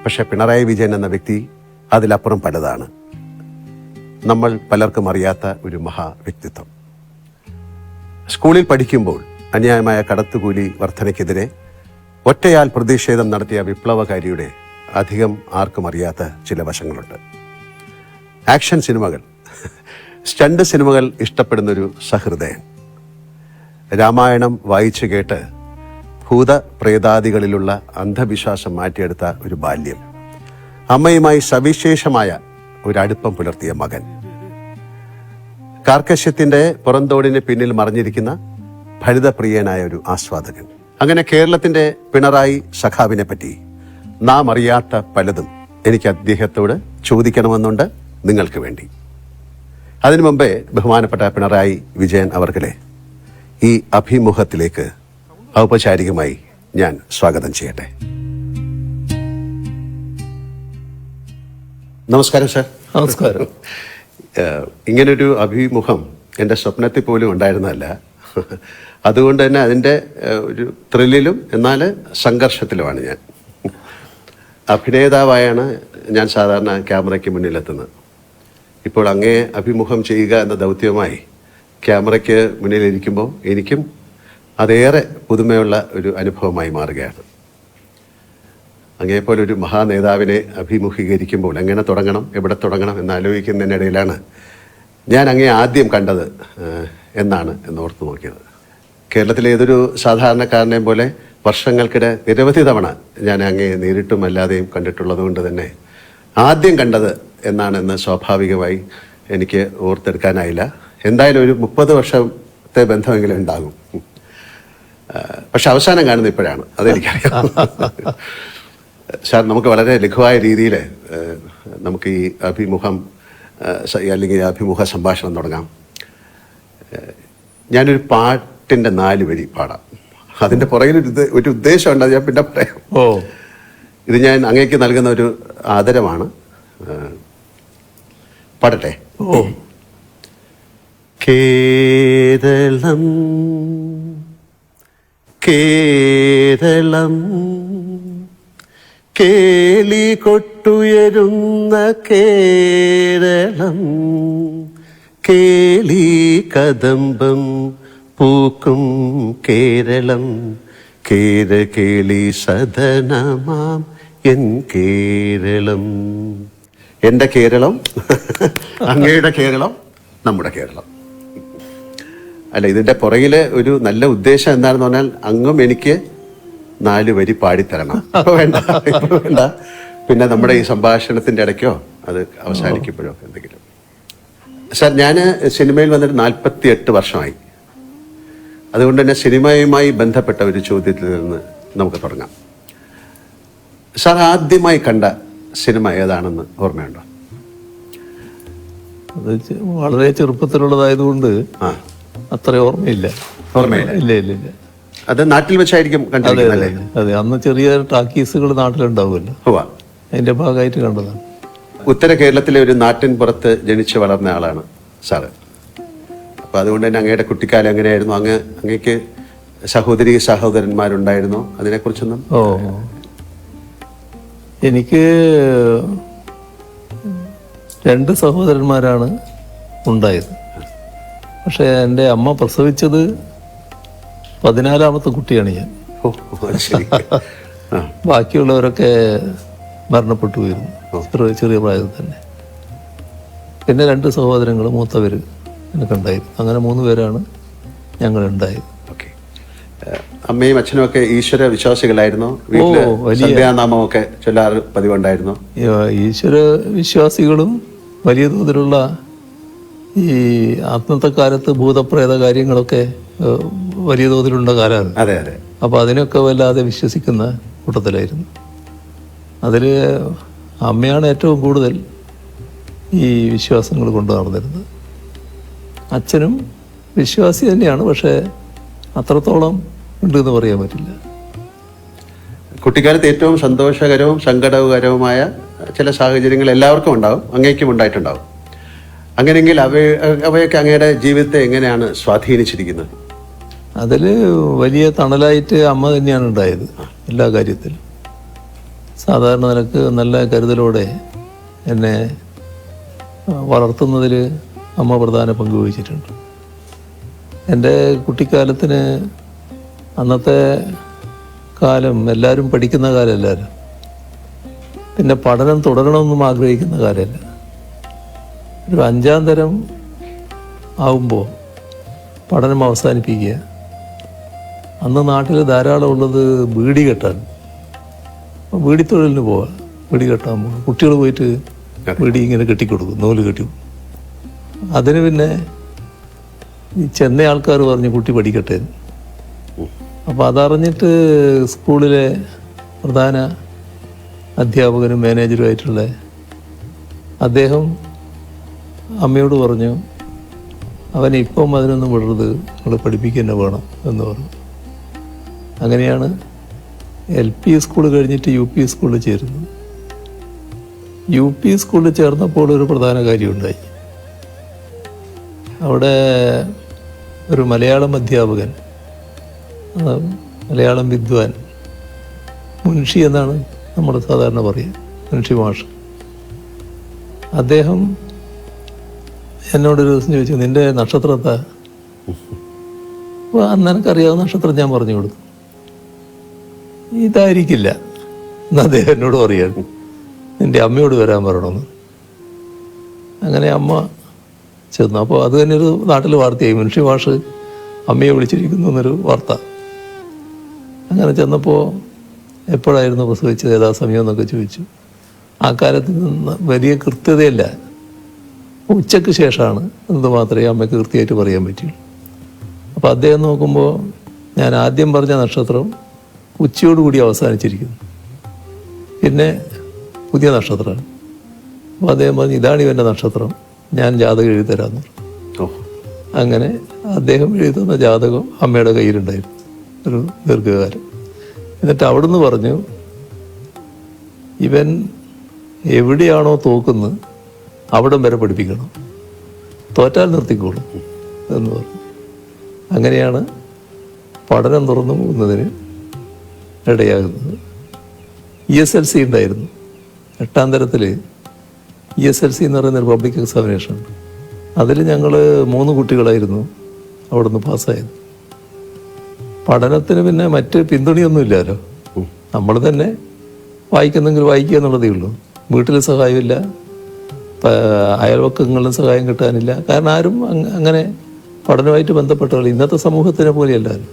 പക്ഷെ പിണറായി വിജയൻ എന്ന വ്യക്തി അതിലപ്പുറം പലതാണ്. നമ്മൾ പലർക്കും അറിയാത്ത ഒരു മഹാ വ്യക്തിത്വം. സ്കൂളിൽ പഠിക്കുമ്പോൾ അന്യായമായ കടത്തുകൂലി വർധനയ്ക്കെതിരെ ഒറ്റയാൽ പ്രതിഷേധം നടത്തിയ വിപ്ലവകാരിയുടെ അധികം ആർക്കും അറിയാത്ത ചില വശങ്ങളുണ്ട്. ആക്ഷൻ സിനിമകൾ, സ്റ്റണ്ട് സിനിമകൾ ഇഷ്ടപ്പെടുന്നൊരു സഹൃദയൻ, രാമായണം വായിച്ചു കേട്ട് ഭൂതപ്രേതാദികളിലുള്ള അന്ധവിശ്വാസം മാറ്റിയെടുത്ത ഒരു ബാല്യം, അമ്മയുമായി സവിശേഷമായ ഒരു അടുപ്പം പുലർത്തിയ മകൻ, കാർക്കശ്യത്തിന്റെ പുറന്തോടിന് പിന്നിൽ മറഞ്ഞിരിക്കുന്ന ഫലിതപ്രിയനായ ഒരു ആസ്വാദകൻ. അങ്ങനെ കേരളത്തിന്റെ പിണറായി സഖാവിനെ പറ്റി നാം അറിയാത്ത പലതും എനിക്ക് അദ്ദേഹത്തോട് ചോദിക്കണമെന്നുണ്ട്, നിങ്ങൾക്ക് വേണ്ടി. അതിനു മുമ്പേ ബഹുമാനപ്പെട്ട പിണറായി വിജയൻ അവർകളെ ഈ അഭിമുഖത്തിലേക്ക് ഔപചാരികമായി ഞാൻ സ്വാഗതം ചെയ്യട്ടെ. നമസ്കാരം സർ. നമസ്കാരം. ഇങ്ങനൊരു അഭിമുഖം എൻ്റെ സ്വപ്നത്തിൽ പോലും ഉണ്ടായിരുന്നതല്ല. അതുകൊണ്ട് തന്നെ അതിൻ്റെ ഒരു ത്രില്ലിലും എന്നാൽ സംഘർഷത്തിലുമാണ് ഞാൻ. അഭിനേതാവായാണ് ഞാൻ സാധാരണ ക്യാമറയ്ക്ക് മുന്നിലെത്തുന്നത്. ഇപ്പോൾ അങ്ങേ അഭിമുഖം ചെയ്യുക എന്ന ദൗത്യവുമായി ക്യാമറയ്ക്ക് മുന്നിലിരിക്കുമ്പോൾ എനിക്കും അതേറെ പുതുമയുള്ള ഒരു അനുഭവമായി മാറുകയാണ്. അങ്ങേപ്പോലെ ഒരു മഹാനേതാവിനെ അഭിമുഖീകരിക്കുമ്പോൾ എങ്ങനെ തുടങ്ങണം, എവിടെ തുടങ്ങണം എന്നാലോചിക്കുന്നതിനിടയിലാണ് ഞാൻ അങ്ങേ ആദ്യം കണ്ടത് എന്നാണ് ഓർത്തു നോക്കിയത്. കേരളത്തിലെ ഏതൊരു സാധാരണക്കാരനെയും പോലെ വർഷങ്ങൾക്കിടെ നിരവധി തവണ ഞാൻ അങ്ങേ നേരിട്ടും അല്ലാതെയും കണ്ടിട്ടുള്ളത് കൊണ്ട് തന്നെ ആദ്യം കണ്ടത് എന്നാണെന്ന് സ്വാഭാവികമായി എനിക്ക് ഓർത്തെടുക്കാനായില്ല. എന്തായാലും ഒരു 30 വർഷത്തെ ബന്ധമെങ്കിലും ഉണ്ടാകും. പക്ഷെ അവസാനം കാണുന്നത് ഇപ്പോഴാണ്, അതെനിക്കറിയാം. സാർ, നമുക്ക് വളരെ ലഘുവായ രീതിയിൽ നമുക്ക് ഈ അഭിമുഖം അല്ലെങ്കിൽ അഭിമുഖ സംഭാഷണം തുടങ്ങാം. ഞാനൊരു പാട്ടിൻ്റെ 4 വരി പാടാം. അതിൻ്റെ പുറകിൽ ഒരു ഉദ്ദേശമുണ്ട്, അത് ഞാൻ പിന്നെ പറയാം. ഇത് ഞാൻ അങ്ങേക്ക് നൽകുന്ന ഒരു ആദരമാണ്. പാടട്ടെ? കേരളം കേരളം കേളി കൊട്ടുയരുന്ന കേരളം, കേളി കദംബം പൂക്കും കേരളം, കേരകേളി സദനമാം എൻ കേരളം. എൻ്റെ കേരളം, അങ്ങയുടെ കേരളം, നമ്മുടെ കേരളം. അല്ല, ഇതിൻ്റെ പുറകിലെ ഒരു നല്ല ഉദ്ദേശം എന്താണെന്ന് പറഞ്ഞാൽ അങ്ങും എനിക്ക് 4 വരി പാടിത്തരണം. വേണ്ട, വേണ്ട. പിന്നെ നമ്മുടെ ഈ സംഭാഷണത്തിൻ്റെ ഇടയ്ക്കോ അത് അവസാനിക്കുമ്പോഴോ എന്തെങ്കിലും. സാർ, ഞാൻ സിനിമയിൽ വന്നിട്ട് 48 വർഷമായി. അതുകൊണ്ട് തന്നെ സിനിമയുമായി ബന്ധപ്പെട്ട ഒരു ചോദ്യത്തിൽ നിന്ന് നമുക്ക് തുടങ്ങാം. സാർ, ആദ്യമായി കണ്ട സിനിമ ഏതാണെന്ന് ഓർമ്മയുണ്ടോ? അത് വളരെ ചെറുപ്പത്തിലുള്ളതായതുകൊണ്ട് അത്ര ഓർമ്മയില്ല. ഇല്ല ഇല്ല ഇല്ല. അത് നാട്ടിൽ വെച്ചായിരിക്കും കണ്ടിരിക്കുന്നത്? അതെ, അന്ന് ചെറിയ ടാക്കീസുകൾ നാട്ടിലുണ്ടാവുമല്ലോ, അതിന്റെ ഭാഗമായിട്ട് കണ്ടതാണ്. ഉത്തര കേരളത്തിലെ ഒരു നാട്ടിൻ പുറത്ത് ജനിച്ചു വളർന്ന ആളാണ് സാറ്. അപ്പൊ അതുകൊണ്ട് തന്നെ അങ്ങയുടെ കുട്ടിക്കാലം എങ്ങനെയായിരുന്നു? അങ്ങേക്ക് സഹോദരി സഹോദരന്മാരുണ്ടായിരുന്നോ? അതിനെക്കുറിച്ചൊന്നും. എനിക്ക് 2 സഹോദരന്മാരാണ് ഉണ്ടായത്. പക്ഷെ എൻ്റെ അമ്മ പ്രസവിച്ചത് 14ാമത്തെ കുട്ടിയാണ് ഞാൻ. ബാക്കിയുള്ളവരൊക്കെ മരണപ്പെട്ടു പോയിരുന്നു ചെറിയ പ്രായത്തിൽ തന്നെ. പിന്നെ 2 സഹോദരങ്ങൾ, മൂത്തവര് എനിക്കുണ്ടായിരുന്നു. അങ്ങനെ 3 പേരാണ് ഞങ്ങൾ ഉണ്ടായത്. അമ്മയും അച്ഛനും ഒക്കെ ഈശ്വര വിശ്വാസികളായിരുന്നോ? സന്ധ്യാനാമമൊക്കെ ചൊല്ലാറ് പതിവുണ്ടായിരുന്നോ? ഈശ്വര വിശ്വാസികളും വലിയ തോതിലുള്ള ഈ അന്നത്തെ കാലത്ത് ഭൂതപ്രേത കാര്യങ്ങളൊക്കെ വലിയ തോതിലുള്ള കാലമാണ്. അതെ അതെ. അപ്പോൾ അതിനൊക്കെ വല്ലാതെ വിശ്വസിക്കുന്ന കൂട്ടത്തിലായിരുന്നു. അതിൽ അമ്മയാണ് ഏറ്റവും കൂടുതൽ ഈ വിശ്വാസങ്ങൾ കൊണ്ടു നടന്നിരുന്നത്. അച്ഛനും വിശ്വാസി തന്നെയാണ്, പക്ഷേ അത്രത്തോളം ഉണ്ടെന്ന് പറയാൻ പറ്റില്ല. കുട്ടിക്കാലത്ത് ഏറ്റവും സന്തോഷകരവും സങ്കടകരവുമായ ചില സാഹചര്യങ്ങൾ എല്ലാവർക്കും ഉണ്ടാവും, അങ്ങേക്കും ഉണ്ടായിട്ടുണ്ടാവും. അങ്ങനെയെങ്കിൽ അവയൊക്കെ അങ്ങയുടെ ജീവിതത്തെ എങ്ങനെയാണ് സ്വാധീനിച്ചിരിക്കുന്നത്? അതിൽ വലിയ തണലായിട്ട് അമ്മ തന്നെയാണ് ഉണ്ടായത് എല്ലാ കാര്യത്തിലും. സാധാരണ നിലക്ക് നല്ല കരുതലോടെ എന്നെ വളർത്തുന്നതിൽ അമ്മ പ്രധാന പങ്ക് വഹിച്ചിട്ടുണ്ട്. എൻ്റെ കുട്ടിക്കാലത്തിന് അന്നത്തെ കാലം എല്ലാവരും പഠിക്കുന്ന കാലമല്ല, പിന്നെ പഠനം തുടരണമെന്നും ആഗ്രഹിക്കുന്ന കാലമല്ല. ഒരു 5ാം തരം ആവുമ്പോൾ പഠനം അവസാനിപ്പിക്കുക. അന്ന് നാട്ടിൽ ധാരാളം ഉള്ളത് ബീഡി കെട്ടാൻ, ബീഡി തൊഴിലിന് പോവാം, ബീഡി കെട്ടാൻ പോകും. കുട്ടികൾ പോയിട്ട് ബീഡി ഇങ്ങനെ കെട്ടിക്കൊടുക്കും, നൂല് കെട്ടി. അതിന് പിന്നെ ഈ ചെന്ന ആൾക്കാർ പറഞ്ഞു കുട്ടി പഠിക്കട്ടെ. അപ്പോൾ അതറിഞ്ഞിട്ട് സ്കൂളിലെ പ്രധാന അധ്യാപകനും മാനേജറുമായിട്ടുള്ള അദ്ദേഹം അമ്മയോട് പറഞ്ഞു, അവനെ ഇപ്പം അതിനൊന്നും വിടരുത്, നമ്മൾ പഠിപ്പിക്കുക തന്നെ വേണം എന്ന് പറഞ്ഞു. അങ്ങനെയാണ് LP സ്കൂൾ കഴിഞ്ഞിട്ട് UP സ്കൂളിൽ ചേരുന്നത്. UP സ്കൂളിൽ ചേർന്നപ്പോൾ ഒരു പ്രധാന കാര്യമുണ്ടായി. അവിടെ ഒരു മലയാളം അധ്യാപകൻ, മലയാളം വിദ്വാൻ, മുൻഷി എന്നാണ് നമ്മൾ സാധാരണ പറയുക, മുൻഷി മാഷ്. അദ്ദേഹം എന്നോടൊരു ദിവസം ചോദിച്ചു, നിന്റെ നക്ഷത്രത്താ? അപ്പോൾ അന്ന് എനിക്കറിയാവുന്ന നക്ഷത്രം ഞാൻ പറഞ്ഞു കൊടുത്തു. ഇതായിരിക്കില്ല എന്ന് അദ്ദേഹം എന്നോട് പറയാണ്, നിന്റെ അമ്മയോട് വരാൻ പറയണമെന്ന്. അങ്ങനെ അമ്മ ചെന്നു. അപ്പോൾ അത് തന്നെ ഒരു നാട്ടിൽ വാർത്തയായി, മുൻഷി മാഷ് അമ്മയെ വിളിച്ചിരിക്കുന്നു എന്നൊരു വാർത്ത. അങ്ങനെ ചെന്നപ്പോൾ എപ്പോഴായിരുന്നു പ്രസവിച്ചത്, യഥാസമയം എന്നൊക്കെ ചോദിച്ചു. ആ കാലത്ത് വലിയ കൃത്യതയല്ല, ഉച്ചയ്ക്ക് ശേഷമാണ് എന്ന് മാത്രമേ അമ്മയ്ക്ക് കൃത്യമായിട്ട് പറയാൻ പറ്റുള്ളൂ. അപ്പോൾ അദ്ദേഹം നോക്കുമ്പോൾ ഞാൻ ആദ്യം പറഞ്ഞ നക്ഷത്രം ഉച്ചയോടുകൂടി അവസാനിച്ചിരിക്കുന്നു, പിന്നെ പുതിയ നക്ഷത്രമാണ്. അപ്പോൾ അദ്ദേഹം പറഞ്ഞു, ഇതാണ് ഇവൻ്റെ നക്ഷത്രം, ഞാൻ ജാതകം എഴുതിത്തരാമെന്ന് പറഞ്ഞു. അങ്ങനെ അദ്ദേഹം എഴുതുന്ന ജാതകം അമ്മയുടെ കയ്യിലുണ്ടായിരുന്നു ഒരു ദീർഘകാലം. എന്നിട്ട് അവിടുന്ന് പറഞ്ഞു, ഇവൻ എവിടെയാണോ തോക്കുന്നത് അവിടം വരെ പഠിപ്പിക്കണം, തോറ്റാൽ നിർത്തിക്കോളും എന്ന് പറഞ്ഞു. അങ്ങനെയാണ് പഠനം തുറന്നു പോകുന്നതിന് ഇടയാകുന്നത്. ESLC ഉണ്ടായിരുന്നു, 8ാം തരത്തിൽ ESLC എന്ന് പറയുന്ന പബ്ലിക് എക്സാമിനേഷൻ ഉണ്ട്. അതിൽ ഞങ്ങൾ 3 കുട്ടികളായിരുന്നു അവിടെ നിന്ന് പാസ്സായത്. പഠനത്തിന് പിന്നെ മറ്റ് പിന്തുണയൊന്നുമില്ലല്ലോ, നമ്മൾ തന്നെ വായിക്കുന്നെങ്കിൽ വായിക്കുക എന്നുള്ളതേ ഉള്ളൂ. വീട്ടിൽ സഹായമില്ല, അയൽവക്കങ്ങളിലും സഹായം കിട്ടാനില്ല. കാരണം ആരും അങ്ങനെ പഠനമായിട്ട് ബന്ധപ്പെട്ടവർ ഇന്നത്തെ സമൂഹത്തിനെ പോലെയല്ലാരും.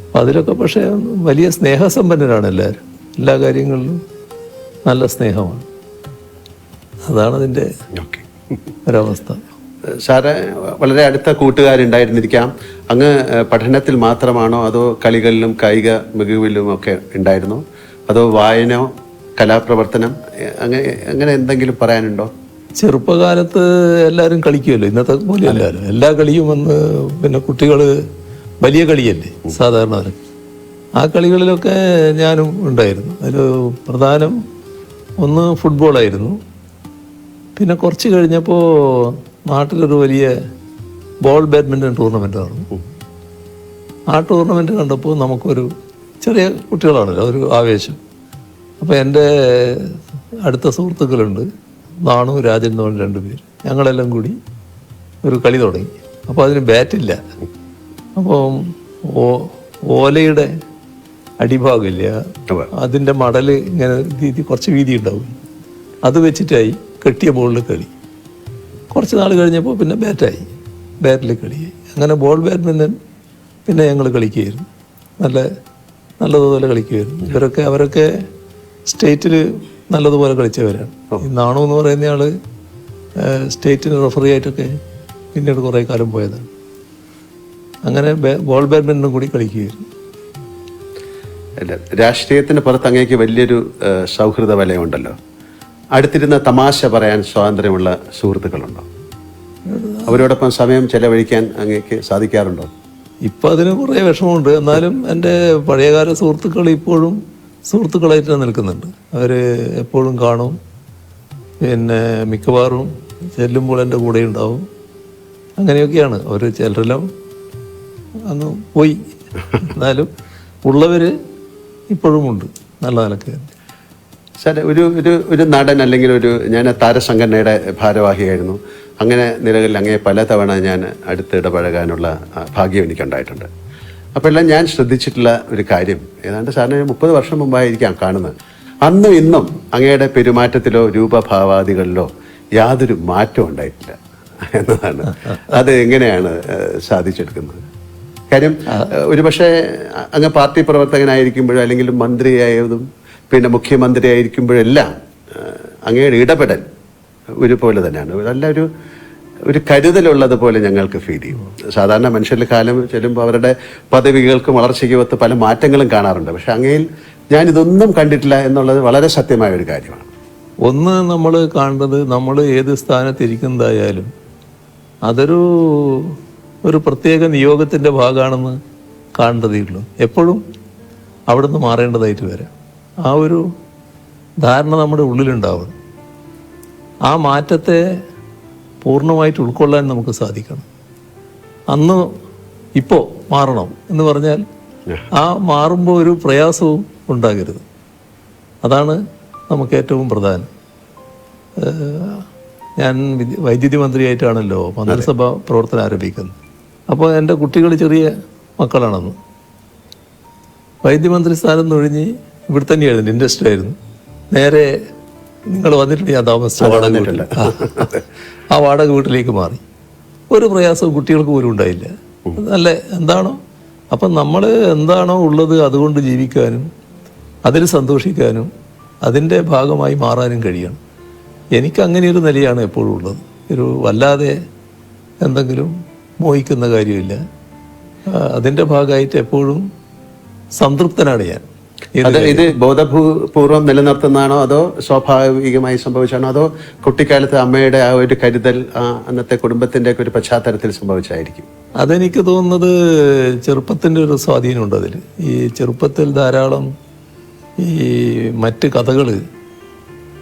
അപ്പം അതിലൊക്കെ പക്ഷേ വലിയ സ്നേഹസമ്പന്നരാണ് എല്ലാവരും, എല്ലാ കാര്യങ്ങളിലും നല്ല സ്നേഹമാണ്. അതാണ് അതിൻ്റെ ഒരവസ്ഥ. സാറ് വളരെ അടുത്ത കൂട്ടുകാരുണ്ടായിരുന്നിരിക്കാം. അങ്ങ് പഠനത്തിൽ മാത്രമാണോ അതോ കളികളിലും കായിക മികവിലും ഒക്കെ ഉണ്ടായിരുന്നോ, അതോ വായനയോ കലാപ്രവർത്തനം അങ്ങനെ എന്തെങ്കിലും പറയാനുണ്ടോ? ചെറുപ്പകാലത്ത് എല്ലാവരും കളിക്കുമല്ലോ, ഇന്നത്തെ പോലെ എല്ലാവരും എല്ലാ കളിയും വന്ന് പിന്നെ കുട്ടികൾ വലിയ കളിയല്ലേ സാധാരണ. ആ കളികളിലൊക്കെ ഞാനും ഉണ്ടായിരുന്നു. അതിൽ പ്രധാനം ഒന്ന് ഫുട്ബോളായിരുന്നു. പിന്നെ കുറച്ച് കഴിഞ്ഞപ്പോൾ നാട്ടിലൊരു വലിയ ബോൾ ബാഡ്മിൻ്റൺ ടൂർണമെൻ്റ് നടന്നു. ആ ടൂർണമെൻ്റ് കണ്ടപ്പോൾ നമുക്കൊരു ചെറിയ കുട്ടികളാണല്ലോ ഒരു ആവേശം. അപ്പോൾ എൻ്റെ അടുത്ത സുഹൃത്തുക്കളുണ്ട്, നാണു, രാജൻ എന്ന് പറഞ്ഞ 2 പേര്. ഞങ്ങളെല്ലാം കൂടി ഒരു കളി തുടങ്ങി. അപ്പോൾ അതിന് ബാറ്റില്ല. അപ്പം ഓലയുടെ അടിഭാഗമില്ല, അതിൻ്റെ മടൽ ഇങ്ങനെ കുറച്ച് വീതി ഉണ്ടാവും, അത് വെച്ചിട്ടായി കെട്ടിയ ബോളിൽ കളി. കുറച്ച് നാൾ കഴിഞ്ഞപ്പോൾ പിന്നെ ബാറ്റിൽ കളിയായി. അങ്ങനെ ബോൾ ബാഡ്മിൻ്റൺ പിന്നെ ഞങ്ങൾ കളിക്കുകയായിരുന്നു, നല്ലതുപോലെ കളിക്കുമായിരുന്നു. അവരൊക്കെ സ്റ്റേറ്റിൽ നല്ലതുപോലെ കളിച്ചവരാണ്. ഈ നാണു എന്ന് പറയുന്നയാൾ സ്റ്റേറ്റിന് റെഫറി ആയിട്ടൊക്കെ പിന്നീട് കുറേ കാലം പോയതാണ്. അങ്ങനെ ബോൾ ബാഡ്മിൻ്റൺ കൂടി കളിക്കുകയായിരുന്നു. അല്ല, രാഷ്ട്രീയത്തിന് പുറത്ത് അങ്ങേക്ക് വലിയൊരു സൗഹൃദ വലയമുണ്ടല്ലോ. അടുത്തിരുന്ന തമാശ പറയാൻ സ്വാതന്ത്ര്യമുള്ള സുഹൃത്തുക്കളുണ്ടോ? അവരോടൊപ്പം സമയം ചെലവഴിക്കാൻ അങ്ങേക്ക് സാധിക്കാറുണ്ടോ? ഇപ്പം അതിന് കുറേ വിഷമമുണ്ട്. എന്നാലും എൻ്റെ പഴയകാല സുഹൃത്തുക്കൾ ഇപ്പോഴും സുഹൃത്തുക്കളായിട്ട് നിൽക്കുന്നുണ്ട്. അവർ എപ്പോഴും കാണും, പിന്നെ മിക്കവാറും ചെല്ലുമ്പോൾ എൻ്റെ കൂടെ ഉണ്ടാവും. അങ്ങനെയൊക്കെയാണ്. അവർ ചിലരെല്ലാം അങ്ങ് പോയി, എന്നാലും ഉള്ളവർ ഇപ്പോഴും ഉണ്ട് നല്ല നിലക്ക്. സാർ ഒരു നടൻ അല്ലെങ്കിൽ ഞാൻ താരസംഘടനയുടെ ഭാരവാഹിയായിരുന്നു. അങ്ങനെ നിലകളിൽ അങ്ങേ പലതവണ ഞാൻ അടുത്ത് ഇടപഴകാനുള്ള ഭാഗ്യം എനിക്കുണ്ടായിട്ടുണ്ട്. അപ്പോൾ എല്ലാം ഞാൻ ശ്രദ്ധിച്ചിട്ടുള്ള ഒരു കാര്യം, ഏതാണ്ട് സാറിന് 30 വർഷം മുമ്പായിരിക്കാം കാണുന്നത്, അന്നും ഇന്നും അങ്ങയുടെ പെരുമാറ്റത്തിലോ രൂപഭാവാദികളിലോ യാതൊരു മാറ്റവും ഉണ്ടായിട്ടില്ല എന്നതാണ്. അത് എങ്ങനെയാണ് സാധിച്ചെടുക്കുന്നത്? കാര്യം ഒരുപക്ഷെ അങ്ങ് പാർട്ടി പ്രവർത്തകനായിരിക്കുമ്പോഴോ അല്ലെങ്കിൽ മന്ത്രിയായതും പിന്നെ മുഖ്യമന്ത്രിയായിരിക്കുമ്പോഴെല്ലാം അങ്ങയുടെ ഇടപെടൽ ഒരുപോലെ തന്നെയാണ്. നല്ല ഒരു കരുതലുള്ളതുപോലെ ഞങ്ങൾക്ക് ഫീൽ ചെയ്യും. സാധാരണ മനുഷ്യരുടെ കാലം ചെല്ലുമ്പോൾ അവരുടെ പദവികൾക്കും വളർച്ചയ്ക്കും ഒത്ത് പല മാറ്റങ്ങളും കാണാറുണ്ട്. പക്ഷെ അങ്ങയിൽ ഞാനിതൊന്നും കണ്ടിട്ടില്ല എന്നുള്ളത് വളരെ സത്യമായ ഒരു കാര്യമാണ്. ഒന്ന് നമ്മൾ കാണേണ്ടത്, നമ്മൾ ഏത് സ്ഥാനത്തിരിക്കുന്നതായാലും ഒരു പ്രത്യേക നിയോഗത്തിൻ്റെ ഭാഗമാണെന്ന് കാണേണ്ടതേ ഉള്ളൂ. എപ്പോഴും അവിടുന്ന് മാറേണ്ടതായിട്ട് വരാം. ആ ഒരു ധാരണ നമ്മുടെ ഉള്ളിലുണ്ടാവണം. ആ മാറ്റത്തെ പൂർണ്ണമായിട്ട് ഉൾക്കൊള്ളാൻ നമുക്ക് സാധിക്കണം. ഇപ്പോൾ മാറണം എന്ന് പറഞ്ഞാൽ ആ മാറുമ്പോൾ ഒരു പ്രയാസവും ഉണ്ടാകരുത്. അതാണ് നമുക്ക് ഏറ്റവും പ്രധാനം. ഞാൻ വൈദ്യുതി മന്ത്രിയായിട്ടാണല്ലോ മന്ത്രിസഭ പ്രവർത്തനം ആരംഭിക്കുന്നത്. അപ്പോൾ എൻ്റെ കുട്ടികൾ ചെറിയ മക്കളാണെന്ന്. വൈദ്യുതി മന്ത്രി സ്ഥാനം ഒഴിഞ്ഞ് ഇവിടെ തന്നെയായിരുന്നു, ഇൻഡസ്ട്രി ആയിരുന്നു. നേരെ നിങ്ങൾ വന്നിട്ടുണ്ട്, ഞാൻ താമസിച്ച വാടക വീട്ടിൽ, ആ വാടക വീട്ടിലേക്ക് മാറി. ഒരു പ്രയാസവും കുട്ടികൾക്ക് പോലും ഉണ്ടായില്ല. നല്ല എന്താണോ, അപ്പം നമ്മൾ എന്താണോ ഉള്ളത് അതുകൊണ്ട് ജീവിക്കാനും അതിൽ സന്തോഷിക്കാനും അതിൻ്റെ ഭാഗമായി മാറാനും കഴിയണം. എനിക്ക് അങ്ങനെയൊരു നിലയാണ് എപ്പോഴും ഉള്ളത്. വല്ലാതെ എന്തെങ്കിലും മോഹിക്കുന്ന കാര്യമില്ല. അതിൻ്റെ ഭാഗമായിട്ട് എപ്പോഴും സംതൃപ്തനാണ് ഞാൻ. ഇത് ബോധപൂർവം നിലനിർത്തുന്നതാണോ അതോ സ്വാഭാവികമായി സംഭവിച്ചാണോ അതോ കുട്ടിക്കാലത്ത് അമ്മയുടെ ആ ഒരു കരുതൽ അന്നത്തെ കുടുംബത്തിന്റെ ഒക്കെ ഒരു പശ്ചാത്തലത്തിൽ സംഭവിച്ചായിരിക്കും? അതെനിക്ക് തോന്നുന്നത് ചെറുപ്പത്തിൻ്റെ ഒരു സ്വാധീനമുണ്ട് അതിൽ. ഈ ചെറുപ്പത്തിൽ ധാരാളം ഈ മറ്റ് കഥകൾ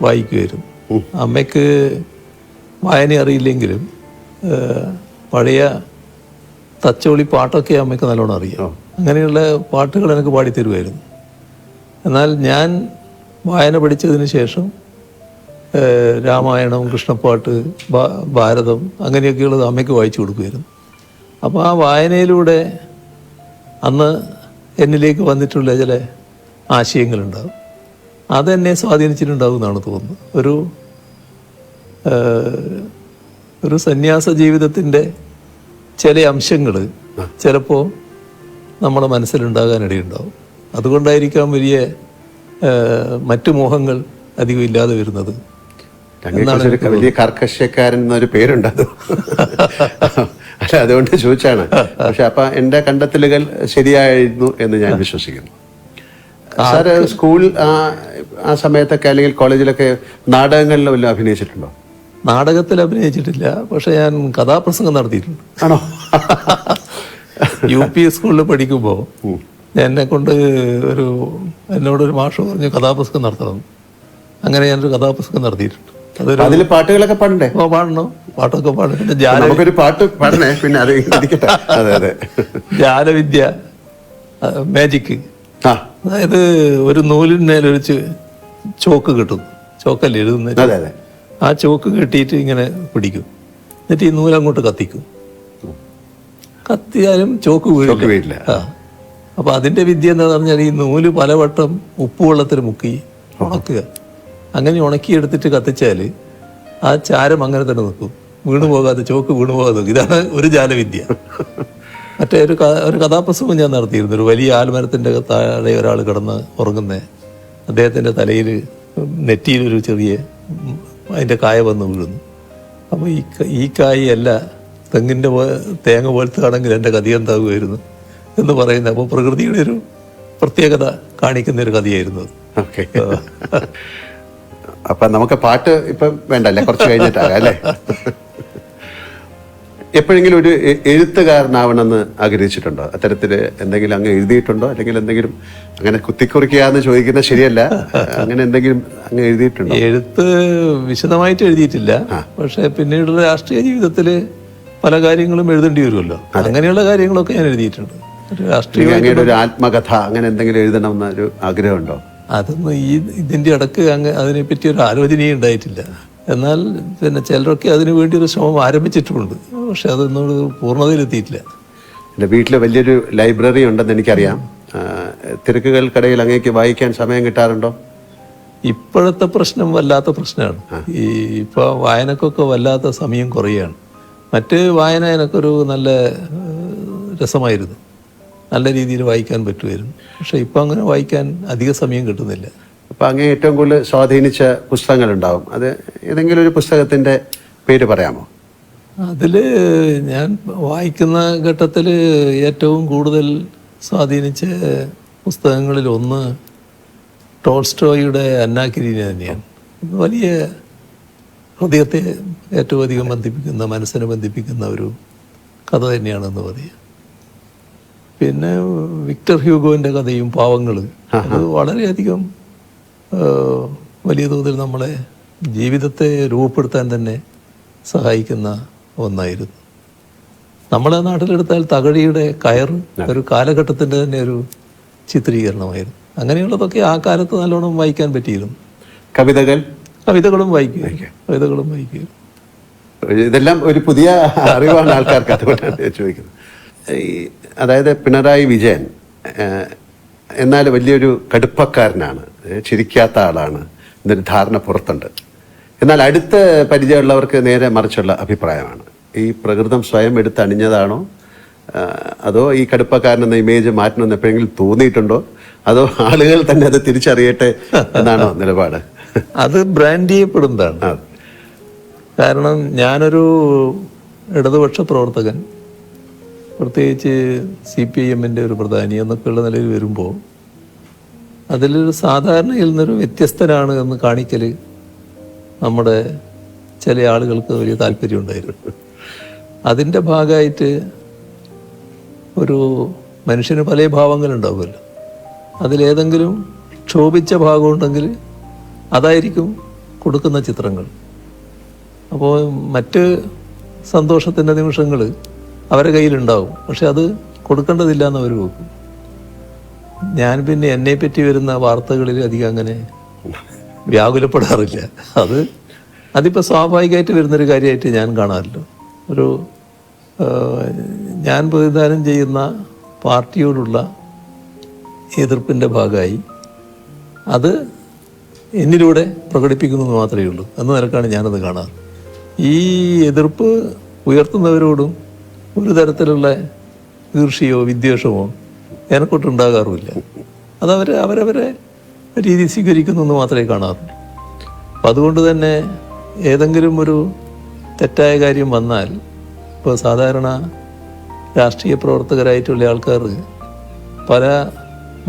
വായിക്കുമായിരുന്നു. അമ്മയ്ക്ക് വായന അറിയില്ലെങ്കിലും പഴയ തച്ചോളി പാട്ടൊക്കെ അമ്മയ്ക്ക് നല്ലോണം അറിയാം. അങ്ങനെയുള്ള പാട്ടുകൾ എനിക്ക് പാടിത്തരുമായിരുന്നു. എന്നാൽ ഞാൻ വായന പഠിച്ചതിന് ശേഷം രാമായണം, കൃഷ്ണപ്പാട്ട്, ഭാരതം അങ്ങനെയൊക്കെയുള്ളത് അമ്മയ്ക്ക് വായിച്ചു കൊടുക്കുമായിരുന്നു. അപ്പോൾ ആ വായനയിലൂടെ അന്ന് എന്നിലേക്ക് വന്നിട്ടുള്ള ചില ആശയങ്ങളുണ്ടാകും. അതെന്നെ സ്വാധീനിച്ചിട്ടുണ്ടാകും എന്നാണ് തോന്നുന്നത്. ഒരു സന്യാസ ജീവിതത്തിൻ്റെ ചില അംശങ്ങൾ ചിലപ്പോൾ നമ്മുടെ മനസ്സിലുണ്ടാകാനിടയുണ്ടാവും. അതുകൊണ്ടായിരിക്കാം വലിയ മറ്റു മോഹങ്ങൾ അധികം ഇല്ലാതെ വരുന്നത്. വലിയ കർക്കശക്കാരൻ എന്നൊരു പേരുണ്ട്, അല്ല അതുകൊണ്ട് ചോദിച്ചാണ്. പക്ഷെ അപ്പൊ എന്റെ കണ്ടെത്തലുകൾ ശരിയായിരുന്നു എന്ന് ഞാൻ വിശ്വസിക്കുന്നു. സാറ് സ്കൂൾ ആ സമയത്തൊക്കെ അല്ലെങ്കിൽ കോളേജിലൊക്കെ നാടകങ്ങളിലും വല്ലതും അഭിനയിച്ചിട്ടുണ്ടോ? നാടകത്തിൽ അഭിനയിച്ചിട്ടില്ല, പക്ഷെ ഞാൻ കഥാപ്രസംഗം നടത്തിയിട്ടുണ്ട്. ആണോ? UP സ്കൂളിൽ പഠിക്കുമ്പോൾ എന്നോടൊരു മാഷ് പറഞ്ഞു കഥാപ്രസംഗം നടത്തണം. അങ്ങനെ ഞാനൊരു കഥാപ്രസംഗം നടത്തിയിട്ടുണ്ട്. അതിൽ പാട്ടുകളൊക്കെ പാടണ്ടേ? പാടണം, പാട്ടൊക്കെ പാടും. പിന്നെ നമുക്കൊരു പാട്ട് പാടണേ. പിന്നെ അത് അതെ ജാലവിദ്യ, മാജിക്. അതായത് ഒരു നൂലിന്മേലൊരു ചോക്ക് കിട്ടും, ചോക്കല്ലേ എഴുതുന്നത്. ആ ചോക്ക് കെട്ടിയിട്ട് ഇങ്ങനെ പിടിക്കും, എന്നിട്ട് ഈ നൂലങ്ങോട്ട് കത്തിക്കും. കത്തിയാലും ചോക്ക് വീഴില്ല. അപ്പൊ അതിന്റെ വിദ്യ എന്താന്ന് പറഞ്ഞാൽ ഈ നൂല് പലവട്ടം ഉപ്പുവെള്ളത്തിൽ മുക്കി ഉണക്കുക. അങ്ങനെ ഉണക്കിയെടുത്തിട്ട് കത്തിച്ചാൽ ആ ചാരം അങ്ങനെ തന്നെ നിൽക്കും, വീണുപോകാതെ, ചോക്ക് വീണുപോകാതെ നിൽക്കും. ഇതാണ് ഒരു ജാലവിദ്യ. മറ്റേ ഒരു കഥാപ്രസംഗം ഞാൻ നടത്തിയിരുന്നു. ഒരു വലിയ ആൽമരത്തിന്റെ താഴെ ഒരാൾ കിടന്ന് ഉറങ്ങുന്ന, അദ്ദേഹത്തിന്റെ തലയിൽ നെറ്റിയിലൊരു ചെറിയ അതിന്റെ കായ വന്ന് വീഴുന്നു. അപ്പോൾ ഈ കായല്ല തെങ്ങിന്റെ തേങ്ങ പോലത്താണെങ്കിൽ എൻ്റെ കഥ എന്താകുമായിരുന്നു എന്ന് പറയുന്നത്. അപ്പോൾ പ്രകൃതിയുടെ ഒരു പ്രത്യേകത കാണിക്കുന്ന ഒരു കഥയായിരുന്നു അത്. ഓക്കെ, അപ്പൊ നമുക്ക് പാട്ട് ഇപ്പം വേണ്ടല്ലേ, കുറച്ച് കഴിഞ്ഞിട്ടാകാം അല്ലേ? എപ്പോഴെങ്കിലും ഒരു എഴുത്തുകാരനാവണമെന്ന് ആഗ്രഹിച്ചിട്ടുണ്ടോ? അത്തരത്തിൽ എന്തെങ്കിലും അങ്ങ് എഴുതിയിട്ടുണ്ടോ? അല്ലെങ്കിൽ എന്തെങ്കിലും അങ്ങനെ കുത്തിക്കുറിക്കാന്ന് ചോദിക്കുന്നത് ശരിയല്ല, അങ്ങനെ എന്തെങ്കിലും അങ്ങ് എഴുതിയിട്ടുണ്ടോ? എഴുത്ത് വിശദമായിട്ട് എഴുതിയിട്ടില്ല, പക്ഷെ പിന്നീടുള്ള രാഷ്ട്രീയ ജീവിതത്തിൽ പല കാര്യങ്ങളും എഴുതേണ്ടി വരുമല്ലോ. അങ്ങനെയുള്ള കാര്യങ്ങളൊക്കെ ഞാൻ എഴുതിയിട്ടുണ്ട്. രാഷ്ട്രീയ ഒരു ആത്മകഥ അങ്ങനെ എന്തെങ്കിലും എഴുതണമെന്നൊരു ആഗ്രഹമുണ്ടോ? അതൊന്നും ഇതിൻ്റെ ഇടക്ക് അതിനെപ്പറ്റി ഒരു ആലോചനയും ഉണ്ടായിട്ടില്ല. എന്നാൽ പിന്നെ ചിലരൊക്കെ അതിനു വേണ്ടി ഒരു ശ്രമം ആരംഭിച്ചിട്ടുമുണ്ട്. പക്ഷെ അതൊന്നും പൂർണ്ണതയിലെത്തിയിട്ടില്ല. എൻ്റെ വീട്ടിൽ വലിയൊരു ലൈബ്രറി ഉണ്ടെന്ന് എനിക്കറിയാം. തിരക്കുകൾക്കിടയിൽ അങ്ങേക്ക് വായിക്കാൻ സമയം കിട്ടാറുണ്ടോ? ഇപ്പോഴത്തെ പ്രശ്നം വല്ലാത്ത പ്രശ്നമാണ്. ഇപ്പോൾ വായനക്കൊക്കെ വല്ലാത്ത സമയം കുറയാണ്. മറ്റ് വായന എനിക്കൊരു നല്ല രസമായിരുന്നു, നല്ല രീതിയിൽ വായിക്കാൻ പറ്റുമായിരുന്നു. പക്ഷെ ഇപ്പം അങ്ങനെ വായിക്കാൻ അധിക സമയം കിട്ടുന്നില്ല. അപ്പം അങ്ങേ ഏറ്റവും കൂടുതൽ സ്വാധീനിച്ച പുസ്തകങ്ങളുണ്ടാവും. അത് ഏതെങ്കിലും ഒരു പുസ്തകത്തിൻ്റെ പേര് പറയാമോ? അതിൽ ഞാൻ വായിക്കുന്ന ഘട്ടത്തിൽ ഏറ്റവും കൂടുതൽ സ്വാധീനിച്ച പുസ്തകങ്ങളിൽ ഒന്ന് ടോൾസ്റ്റോയുടെ അന്നാ കരീന തന്നെയാണ്. വലിയ ഹൃദയത്തെ ഏറ്റവും അധികം ബന്ധിപ്പിക്കുന്ന, മനസ്സിനെ ബന്ധിപ്പിക്കുന്ന ഒരു കഥ തന്നെയാണെന്ന് പറയാം. പിന്നെ വിക്ടർ ഹ്യൂഗോൻ്റെ കഥയും പാവങ്ങൾ, അത് വളരെയധികം വലിയ തോതിൽ നമ്മളെ ജീവിതത്തെ രൂപപ്പെടുത്താൻ തന്നെ സഹായിക്കുന്ന ഒന്നായിരുന്നു. നമ്മളെ നാട്ടിലെടുത്താൽ തകഴിയുടെ കയർ ഒരു കാലഘട്ടത്തിൻ്റെ തന്നെ ഒരു ചിത്രീകരണമായിരുന്നു. അങ്ങനെയുള്ളതൊക്കെ ആ കാലത്ത് നല്ലോണം വായിക്കാൻ പറ്റിയിരുന്നു. കവിതകളും വായിക്കും. ഇതെല്ലാം ഒരു പുതിയ അറിവാണ് ആൾക്കാർക്ക്, അതുകൊണ്ടാണ് ചോദിക്കുന്നത്. അതായത് പിണറായി വിജയൻ എന്നാൽ വലിയൊരു കടുപ്പക്കാരനാണ്, ചിരിക്കാത്ത ആളാണ് എന്നൊരു ധാരണ പുറത്തുണ്ട്. എന്നാൽ അടുത്ത പരിചയമുള്ളവർക്ക് നേരെ മറിച്ചുള്ള അഭിപ്രായമാണ്. ഈ പ്രകൃതം സ്വയം എടുത്തണിഞ്ഞതാണോ, അതോ ഈ കടുപ്പക്കാരനെന്ന ഇമേജ് മാറ്റണമെന്ന് എപ്പോഴെങ്കിലും തോന്നിയിട്ടുണ്ടോ, അതോ ആളുകൾ തന്നെ അത് തിരിച്ചറിയട്ടെ എന്നാണോ നിലപാട്? അത് ബ്രാൻഡ് ചെയ്യപ്പെടുന്നതാണ്. കാരണം ഞാനൊരു ഇടതുപക്ഷ പ്രവർത്തകൻ, പ്രത്യേകിച്ച് CPIM-ൻ്റെ ഒരു പ്രധാനി എന്നൊക്കെയുള്ള നിലയിൽ വരുമ്പോൾ അതിലൊരു സാധാരണയിൽ നിന്നൊരു വ്യത്യസ്തനാണ് എന്ന് കാണിക്കൽ നമ്മുടെ ചില ആളുകൾക്ക് വലിയ താല്പര്യം ഉണ്ടായിരുന്നു. അതിൻ്റെ ഭാഗമായിട്ട് ഒരു മനുഷ്യന് പല ഭാവങ്ങളുണ്ടാവുമല്ലോ, അതിലേതെങ്കിലും ക്ഷോഭിച്ച ഭാഗമുണ്ടെങ്കിൽ അതായിരിക്കും കൊടുക്കുന്ന ചിത്രങ്ങൾ. അപ്പോൾ മറ്റ് സന്തോഷത്തിൻ്റെ നിമിഷങ്ങൾ അവരുടെ കയ്യിലുണ്ടാവും, പക്ഷെ അത് കൊടുക്കേണ്ടതില്ല എന്ന് അവർ നോക്കും. ഞാൻ പിന്നെ എന്നെപ്പറ്റി വരുന്ന വാർത്തകളിൽ അധികം അങ്ങനെ വ്യാകുലപ്പെടാറില്ല. അതിപ്പോൾ സ്വാഭാവികമായിട്ട് വരുന്നൊരു കാര്യമായിട്ട് ഞാൻ കാണാറില്ല. ഞാൻ പ്രതിദാനം ചെയ്യുന്ന പാർട്ടിയോടുള്ള എതിർപ്പിൻ്റെ ഭാഗമായി അത് എന്നിലൂടെ പ്രകടിപ്പിക്കുന്നത് മാത്രമേ ഉള്ളൂ എന്ന നിലക്കാണ് ഞാനത് കാണാറ്. ഈ എതിർപ്പ് ഉയർത്തുന്നവരോടും ഒരു തരത്തിലുള്ള ഈർഷ്യയോ വിദ്വേഷമോ എനക്കൊട്ടുണ്ടാകാറുമില്ല. അവരവരെ രീതി സ്വീകരിക്കുന്നു എന്ന് മാത്രമേ കാണാറുള്ളൂ. അപ്പം അതുകൊണ്ട് തന്നെ ഏതെങ്കിലും ഒരു തെറ്റായ കാര്യം വന്നാൽ, ഇപ്പോൾ സാധാരണ രാഷ്ട്രീയ പ്രവർത്തകരായിട്ടുള്ള ആൾക്കാർ പല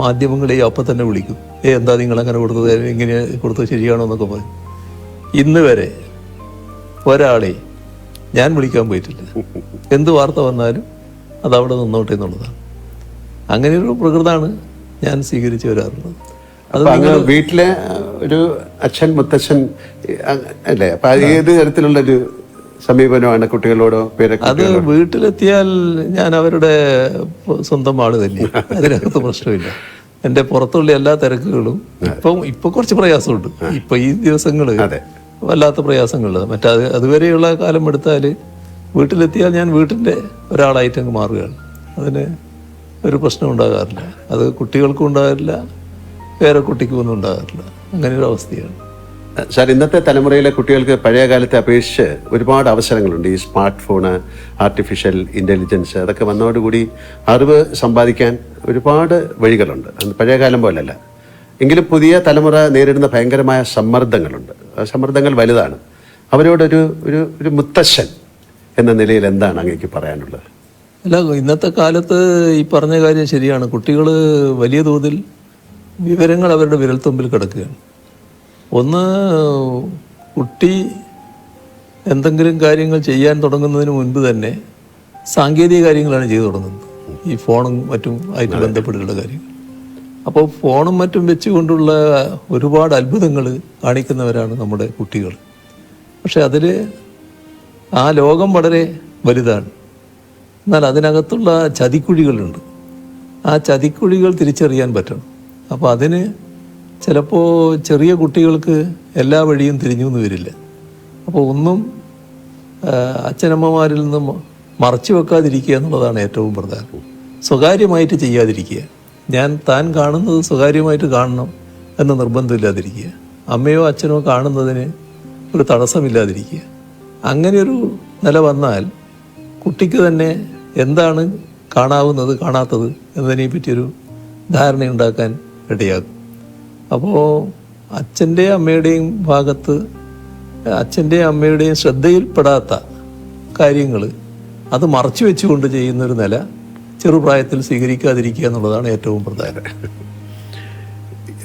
മാധ്യമങ്ങളെയും അപ്പം തന്നെ വിളിക്കും. എന്താ നിങ്ങളങ്ങനെ കൊടുത്തത്, ഇങ്ങനെ കൊടുത്തത് ശരിയാണോ എന്നൊക്കെ പറയും. ഇന്ന് വരെ ഒരാളെ ഞാൻ വിളിക്കാൻ പോയിട്ടില്ല. എന്ത് വാർത്ത വന്നാലും അതവിടെ നിന്നോട്ടെ എന്നുള്ളതാണ്. അങ്ങനെയൊരു പ്രകൃതമാണ് ഞാൻ സ്വീകരിച്ചു വരാറുള്ളത്. അത് വീട്ടിലെ ഒരു അച്ഛൻ മുത്തച്ഛൻ അല്ലേ? അപ്പൊ ഏത് തരത്തിലുള്ളൊരു സമീപനമാണ് കുട്ടികളോടോ അത് വീട്ടിലെത്തിയാൽ ഞാൻ അവരുടെ സ്വന്തം ആള് തന്നെ, അതിനകത്ത് പ്രശ്നമില്ല. എൻ്റെ പുറത്തുള്ള എല്ലാ തിരക്കുകളും ഇപ്പൊ കുറച്ച് പ്രയാസമുണ്ട്. ഇപ്പൊ ഈ ദിവസങ്ങള് വല്ലാത്ത പ്രയാസങ്ങളുള്ളത്. അതുവരെയുള്ള കാലം എടുത്താൽ വീട്ടിലെത്തിയാൽ ഞാൻ വീട്ടിൻ്റെ ഒരാളായിട്ട് അങ്ങ് മാറുകയാണ്. അതിന് ഒരു പ്രശ്നം ഉണ്ടാകാറില്ല. അത് കുട്ടികൾക്കും ഉണ്ടാകാറില്ല, വേറെ കുട്ടിക്കും ഒന്നും ഉണ്ടാകാറില്ല. അങ്ങനെയൊരു അവസ്ഥയാണ്. സാർ, ഇന്നത്തെ തലമുറയിലെ കുട്ടികൾക്ക് പഴയ കാലത്തെ അപേക്ഷിച്ച് ഒരുപാട് അവസരങ്ങളുണ്ട്. ഈ സ്മാർട്ട് ഫോണ്, ആർട്ടിഫിഷ്യൽ ഇൻ്റലിജൻസ് അതൊക്കെ വന്നതോടുകൂടി അറിവ് സമ്പാദിക്കാൻ ഒരുപാട് വഴികളുണ്ട്. പഴയ കാലം പോലല്ല. എങ്കിലും പുതിയ തലമുറ നേരിടുന്ന ഭയങ്കരമായ സമ്മർദ്ദങ്ങളുണ്ട്. ആ സമ്മർദ്ദങ്ങൾ വലുതാണ്. അവരോടൊരു ഒരു ഒരു മുത്തശ്ശൻ എന്ന നിലയിൽ എന്താണ് അങ്ങേക്ക് പറയാനുള്ളത്? അല്ല, ഇന്നത്തെ കാലത്ത് ഈ പറഞ്ഞ കാര്യം ശരിയാണ്. കുട്ടികൾ വലിയ തോതിൽ വിവരങ്ങൾ അവരുടെ വിരൽത്തുമ്പിൽ കിടക്കുകയാണ്. ഒന്ന്, കുട്ടി എന്തെങ്കിലും കാര്യങ്ങൾ ചെയ്യാൻ തുടങ്ങുന്നതിന് മുൻപ് തന്നെ സാങ്കേതിക കാര്യങ്ങളാണ് ചെയ്തു തുടങ്ങുന്നത്. ഈ ഫോണും മറ്റും ആയിട്ട് ബന്ധപ്പെട്ടുള്ള കാര്യങ്ങൾ. അപ്പോൾ ഫോണും മറ്റും വെച്ചുകൊണ്ടുള്ള ഒരുപാട് അത്ഭുതങ്ങൾ കാണിക്കുന്നവരാണ് നമ്മുടെ കുട്ടികൾ. പക്ഷെ അതിൽ ആ ലോകം വളരെ വലുതാണ്. എന്നാൽ അതിനകത്തുള്ള ചതിക്കുഴികളുണ്ട്. ആ ചതിക്കുഴികൾ തിരിച്ചറിയാൻ പറ്റണം. അപ്പോൾ അതിന് ചിലപ്പോൾ ചെറിയ കുട്ടികൾക്ക് എല്ലാ വഴിയും തിരിഞ്ഞു എന്ന് വരില്ല. അപ്പോൾ ഒന്നും അച്ഛനമ്മമാരിൽ നിന്ന് മറച്ചു വെക്കാതിരിക്കുക എന്നുള്ളതാണ് ഏറ്റവും പ്രധാനം. സ്വകാര്യമായിട്ട് ചെയ്യാതിരിക്കുക. താൻ കാണുന്നത് സ്വകാര്യമായിട്ട് കാണണം എന്ന നിർബന്ധമില്ലാതിരിക്കുക. അമ്മയോ അച്ഛനോ കാണുന്നതിന് ഒരു തടസ്സമില്ലാതിരിക്കുക. അങ്ങനെയൊരു നില വന്നാൽ കുട്ടിക്ക് തന്നെ എന്താണ് കാണാവുന്നത് കാണാത്തത് എന്നതിനെ പറ്റിയൊരു ധാരണയുണ്ടാക്കാൻ ഇടയാകും. അപ്പോൾ അച്ഛൻ്റെയും അമ്മയുടെയും ഭാഗത്ത് അച്ഛൻ്റെയും അമ്മയുടെയും ശ്രദ്ധയിൽപ്പെടാത്ത കാര്യങ്ങൾ അത് മറച്ചു വെച്ചുകൊണ്ട് ചെയ്യുന്നൊരു നില ചെറുപ്രായത്തിൽ സ്വീകരിക്കാതിരിക്കുക എന്നുള്ളതാണ് ഏറ്റവും പ്രധാനം.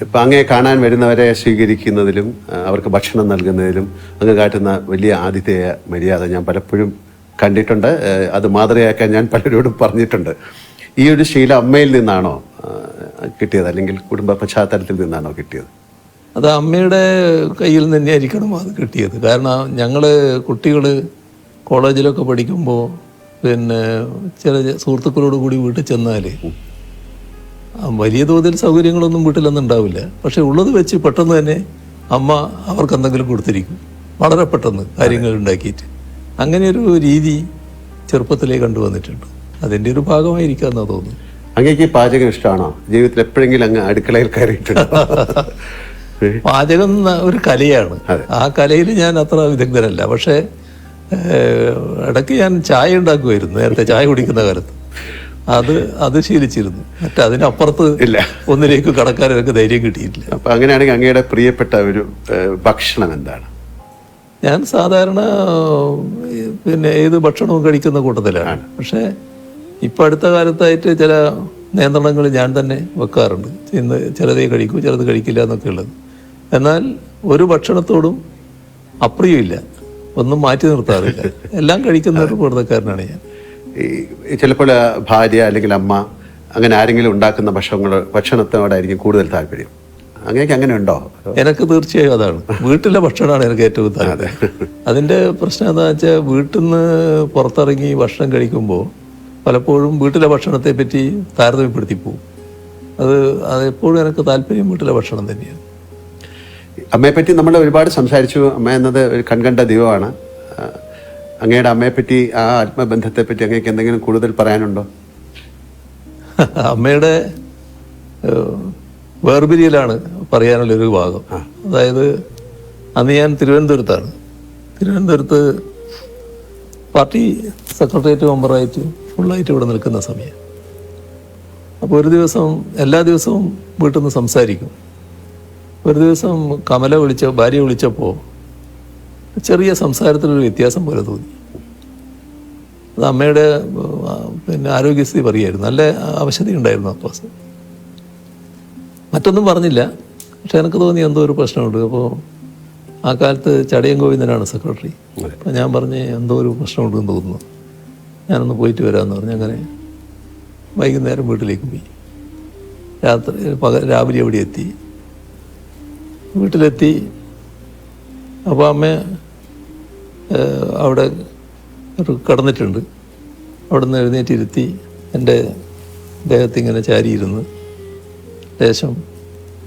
ഇപ്പം അങ്ങേ കാണാൻ വരുന്നവരെ സ്വീകരിക്കുന്നതിലും അവർക്ക് ഭക്ഷണം നൽകുന്നതിലും അങ്ങ് കാട്ടുന്ന വലിയ ആതിഥേയ മര്യാദ ഞാൻ പലപ്പോഴും കണ്ടിട്ടുണ്ട്. അത് മാതൃകയാക്കാൻ ഞാൻ പലരോടും പറഞ്ഞിട്ടുണ്ട്. ഈ ഒരു ശീലം അമ്മയിൽ നിന്നാണോ കിട്ടിയത്, അല്ലെങ്കിൽ കുടുംബ പശ്ചാത്തലത്തിൽ നിന്നാണോ കിട്ടിയത്? അത് അമ്മയുടെ കയ്യിൽ നിന്ന് തന്നെയായിരിക്കണം അത് കിട്ടിയത്. കാരണം ഞങ്ങൾ കുട്ടികൾ കോളേജിലൊക്കെ പഠിക്കുമ്പോൾ ചില സുഹൃത്തുക്കളോട് കൂടി വീട്ടിൽ ചെന്നാൽ വലിയ തോതിൽ സൗകര്യങ്ങളൊന്നും വീട്ടിലൊന്നും ഉണ്ടാവില്ല. പക്ഷെ ഉള്ളത് വെച്ച് പെട്ടെന്ന് തന്നെ അമ്മ അവർക്ക് എന്തെങ്കിലും കൊടുത്തിരിക്കും, വളരെ പെട്ടെന്ന് കാര്യങ്ങൾ ഉണ്ടാക്കിയിട്ട്. അങ്ങനെയൊരു രീതി ചെറുപ്പത്തിലേ കണ്ടുവന്നിട്ടുണ്ട്. അതിൻ്റെ ഒരു ഭാഗമായിരിക്കാമെന്നാണ് തോന്നുന്നു. അങ്ങേക്ക് പാചകം ഇഷ്ടമാണോ? ജീവിതത്തിൽ എപ്പോഴെങ്കിലും അങ്ങ് അടുക്കളയിൽ കയറിയിട്ടുണ്ടോ? പാചകം ഒരു കലയാണ്. ആ കലയിൽ ഞാൻ അത്ര വിദഗ്ധനല്ല. പക്ഷേ ഇടയ്ക്ക് ഞാൻ ചായ ഉണ്ടാക്കുമായിരുന്നു. നേരത്തെ ചായ കുടിക്കുന്ന കാലത്ത് അത് ശീലിച്ചിരുന്നു. അതിനപ്പുറത്ത് ഇല്ല, ഒന്നിലേക്ക് കടക്കാൻ എനിക്ക് ധൈര്യം കിട്ടിയിട്ടില്ല. അപ്പൊ അങ്ങനെയാണെങ്കിൽ അങ്ങയുടെ പ്രിയപ്പെട്ട ഒരു ഭക്ഷണം എന്താണ്? ഞാൻ സാധാരണ ഏത് ഭക്ഷണവും കഴിക്കുന്ന കൂട്ടത്തിലാണ്. പക്ഷേ ഇപ്പം അടുത്ത കാലത്തായിട്ട് ചില നിയന്ത്രണങ്ങൾ ഞാൻ തന്നെ വെക്കാറുണ്ട്. ഇന്ന് ചിലതേ കഴിക്കൂ, ചിലത് കഴിക്കില്ല എന്നൊക്കെ ഉള്ളത്. എന്നാൽ ഒരു ഭക്ഷണത്തോടും അപ്രിയമില്ല, ഒന്നും മാറ്റി നിർത്താറില്ല. എല്ലാം കഴിക്കുന്ന ഒരു കൂട്ടക്കാരനാണ് ഞാൻ. ചിലപ്പോൾ ഭാര്യ അല്ലെങ്കിൽ അമ്മ അങ്ങനെ ആരെങ്കിലും ഉണ്ടാക്കുന്ന ഭക്ഷണത്തോടായിരിക്കും കൂടുതൽ താല്പര്യം. അങ്ങനെയൊക്കെ അങ്ങനെ ഉണ്ടോ? എനിക്ക് തീർച്ചയായും അതാണ്. വീട്ടിലെ ഭക്ഷണമാണ് എനിക്ക് ഏറ്റവും താല്പര്യം. അതിൻ്റെ പ്രശ്നം എന്താണെന്ന് വെച്ചാൽ, വീട്ടിൽ നിന്ന് പുറത്തിറങ്ങി ഭക്ഷണം കഴിക്കുമ്പോൾ പലപ്പോഴും വീട്ടിലെ ഭക്ഷണത്തെ പറ്റി താരതമ്യപ്പെടുത്തി പോകും. അതെപ്പോഴും എനിക്ക് താല്പര്യം വീട്ടിലെ ഭക്ഷണം തന്നെയാണ്. അമ്മയെപ്പറ്റി നമ്മൾ ഒരുപാട് സംസാരിച്ചു. അമ്മ എന്നത് ഒരു കൺകണ്ട ദൈവമാണ്. അങ്ങയുടെ അമ്മയെപ്പറ്റി, ആ ആത്മബന്ധത്തെപ്പറ്റി അങ്ങേക്ക് എന്തെങ്കിലും കൂടുതൽ പറയാനുണ്ടോ? അമ്മയുടെ വേർപിരിയലാണ് പറയാനുള്ളൊരു ഭാഗം. അതായത് അന്ന് ഞാൻ തിരുവനന്തപുരത്ത് പാർട്ടി സെക്രട്ടേറിയറ്റ് മെമ്പറായിട്ട് ഫുള്ളായിട്ട് ഇവിടെ നിൽക്കുന്ന സമയം. അപ്പോൾ ഒരു ദിവസം, എല്ലാ ദിവസവും വീട്ടിൽ നിന്ന് സംസാരിക്കും. ഒരു ദിവസം ഭാര്യ വിളിച്ചപ്പോൾ ചെറിയ സംസാരത്തിലൊരു വ്യത്യാസം പോലെ തോന്നി. അത് അമ്മയുടെ ആരോഗ്യസ്ഥിതി പറയുമായിരുന്നു. നല്ല അവശത ഉണ്ടായിരുന്നു അപ്പോൾ. മറ്റൊന്നും പറഞ്ഞില്ല, പക്ഷെ എനിക്ക് തോന്നി എന്തോ ഒരു പ്രശ്നമുണ്ട്. അപ്പോൾ ആ കാലത്ത് ചടയം ഗോവിന്ദനാണ് സെക്രട്ടറി. അപ്പോൾ ഞാൻ പറഞ്ഞ് എന്തോ ഒരു പ്രശ്നമുണ്ടെന്ന് തോന്നുന്നു, ഞാനൊന്ന് പോയിട്ട് വരാമെന്ന് പറഞ്ഞ് അങ്ങനെ വൈകുന്നേരം വീട്ടിലേക്ക് പോയി. രാവിലെ അവിടെ എത്തി. വീട്ടിലെത്തി. അപ്പോൾ അമ്മ അവിടെ കിടന്നിട്ടുണ്ട്. അവിടെ നിന്ന് എഴുന്നേറ്റിരുത്തി എൻ്റെ ദേഹത്തിങ്ങനെ ചാരിയിരുന്ന് ലേശം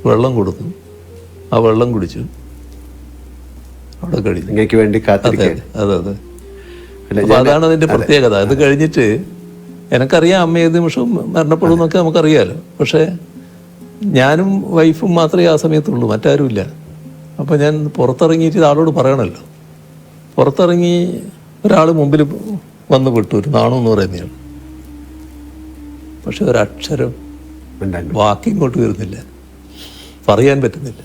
വെള്ളം കൊടുത്തു. ആ വെള്ളം കുടിച്ചു. അവിടെ കഴിഞ്ഞു. വേണ്ടി അതെ. അപ്പോൾ അതാണ് അതിൻ്റെ പ്രത്യേകത. അത് കഴിഞ്ഞിട്ട് എനിക്കറിയാം അമ്മ ഏത് നിമിഷവും മരണപ്പെടും എന്നൊക്കെ നമുക്കറിയാമല്ലോ. പക്ഷേ ഞാനും വൈഫും മാത്രമേ ആ സമയത്തുള്ളൂ, മറ്റാരുമില്ല. അപ്പോൾ ഞാൻ പുറത്തിറങ്ങിയിട്ട് ആളോട് പറയണമല്ലോ. പുറത്തിറങ്ങി ഒരാൾ മുമ്പിൽ വന്ന് വിട്ടു, ഒരു നാണു എന്ന് പറയുന്നയാൾ. പക്ഷെ ഒരക്ഷരം വാക്കിങ്ങോട്ട് വരുന്നില്ല, പറയാൻ പറ്റുന്നില്ല.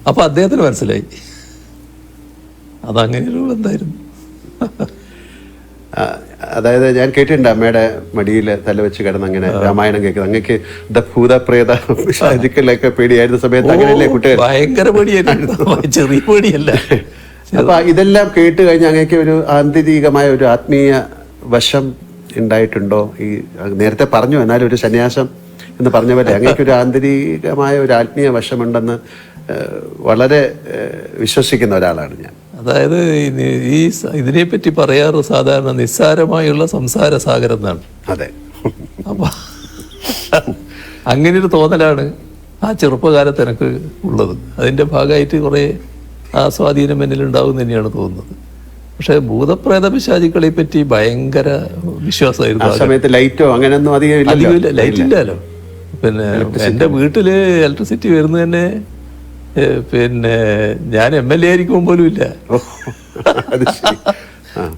അപ്പോൾ അദ്ദേഹത്തിന് മനസ്സിലായി അതങ്ങനെയൊരു ബന്ധമായിരുന്നു. അതായത് ഞാൻ കേട്ടിട്ടുണ്ട് അമ്മയുടെ മടിയിൽ തലവെച്ച് കിടന്ന് അങ്ങനെ രാമായണം കേൾക്കുന്നത്. അങ്ങക്ക് ഭൂതപ്രേത പിശാചുക്കളൊക്കെ പേടിയായിരുന്ന സമയത്ത് അങ്ങനെയല്ലേ കുട്ടികൾ? ഭയങ്കര പേടിയായിരുന്നു, ചെറിയ പേടിയല്ല. അപ്പൊ ഇതെല്ലാം കേട്ട് കഴിഞ്ഞ് അങ്ങക്ക് ഒരു ആന്തരികമായ ഒരു ആത്മീയ വശം ഉണ്ടായിട്ടുണ്ടോ? ഈ നേരത്തെ പറഞ്ഞു, എന്നാലും ഒരു സന്യാസം എന്ന് പറഞ്ഞ പോലെ അങ്ങക്ക് ഒരു ആന്തരികമായ ഒരു ആത്മീയ വശമുണ്ടെന്ന് വളരെ വിശ്വസിക്കുന്ന ഒരാളാണ് ഞാൻ. അതായത് ഇതിനെപ്പറ്റി പറയാറ് സാധാരണ നിസ്സാരമായുള്ള സംസാര സാഗരം എന്നാണ്. അതെ. അപ്പൊ അങ്ങനെയൊരു തോന്നലാണ് ആ ചെറുപ്പകാലത്ത് എനിക്ക് ഉള്ളത്. അതിൻ്റെ ഭാഗമായിട്ട് കുറേ ആ സ്വാധീനം എന്നിലുണ്ടാവും തന്നെയാണ് തോന്നുന്നത്. പക്ഷേ ഭൂതപ്രേത പിശാചുക്കളെ പറ്റി ഭയങ്കര വിശ്വാസമായിരുന്നു. ആ സമയത്ത് ലൈറ്റോ അങ്ങനെയൊന്നും അധികം അധികം ലൈറ്റ് ഇല്ലല്ലോ. പിന്നെ എൻ്റെ വീട്ടിൽ ഇലക്ട്രിസിറ്റി വരുന്നത് തന്നെ പിന്നെ ഞാൻ MLA ആയിരിക്കുമ്പോൾ പോലും ഇല്ല.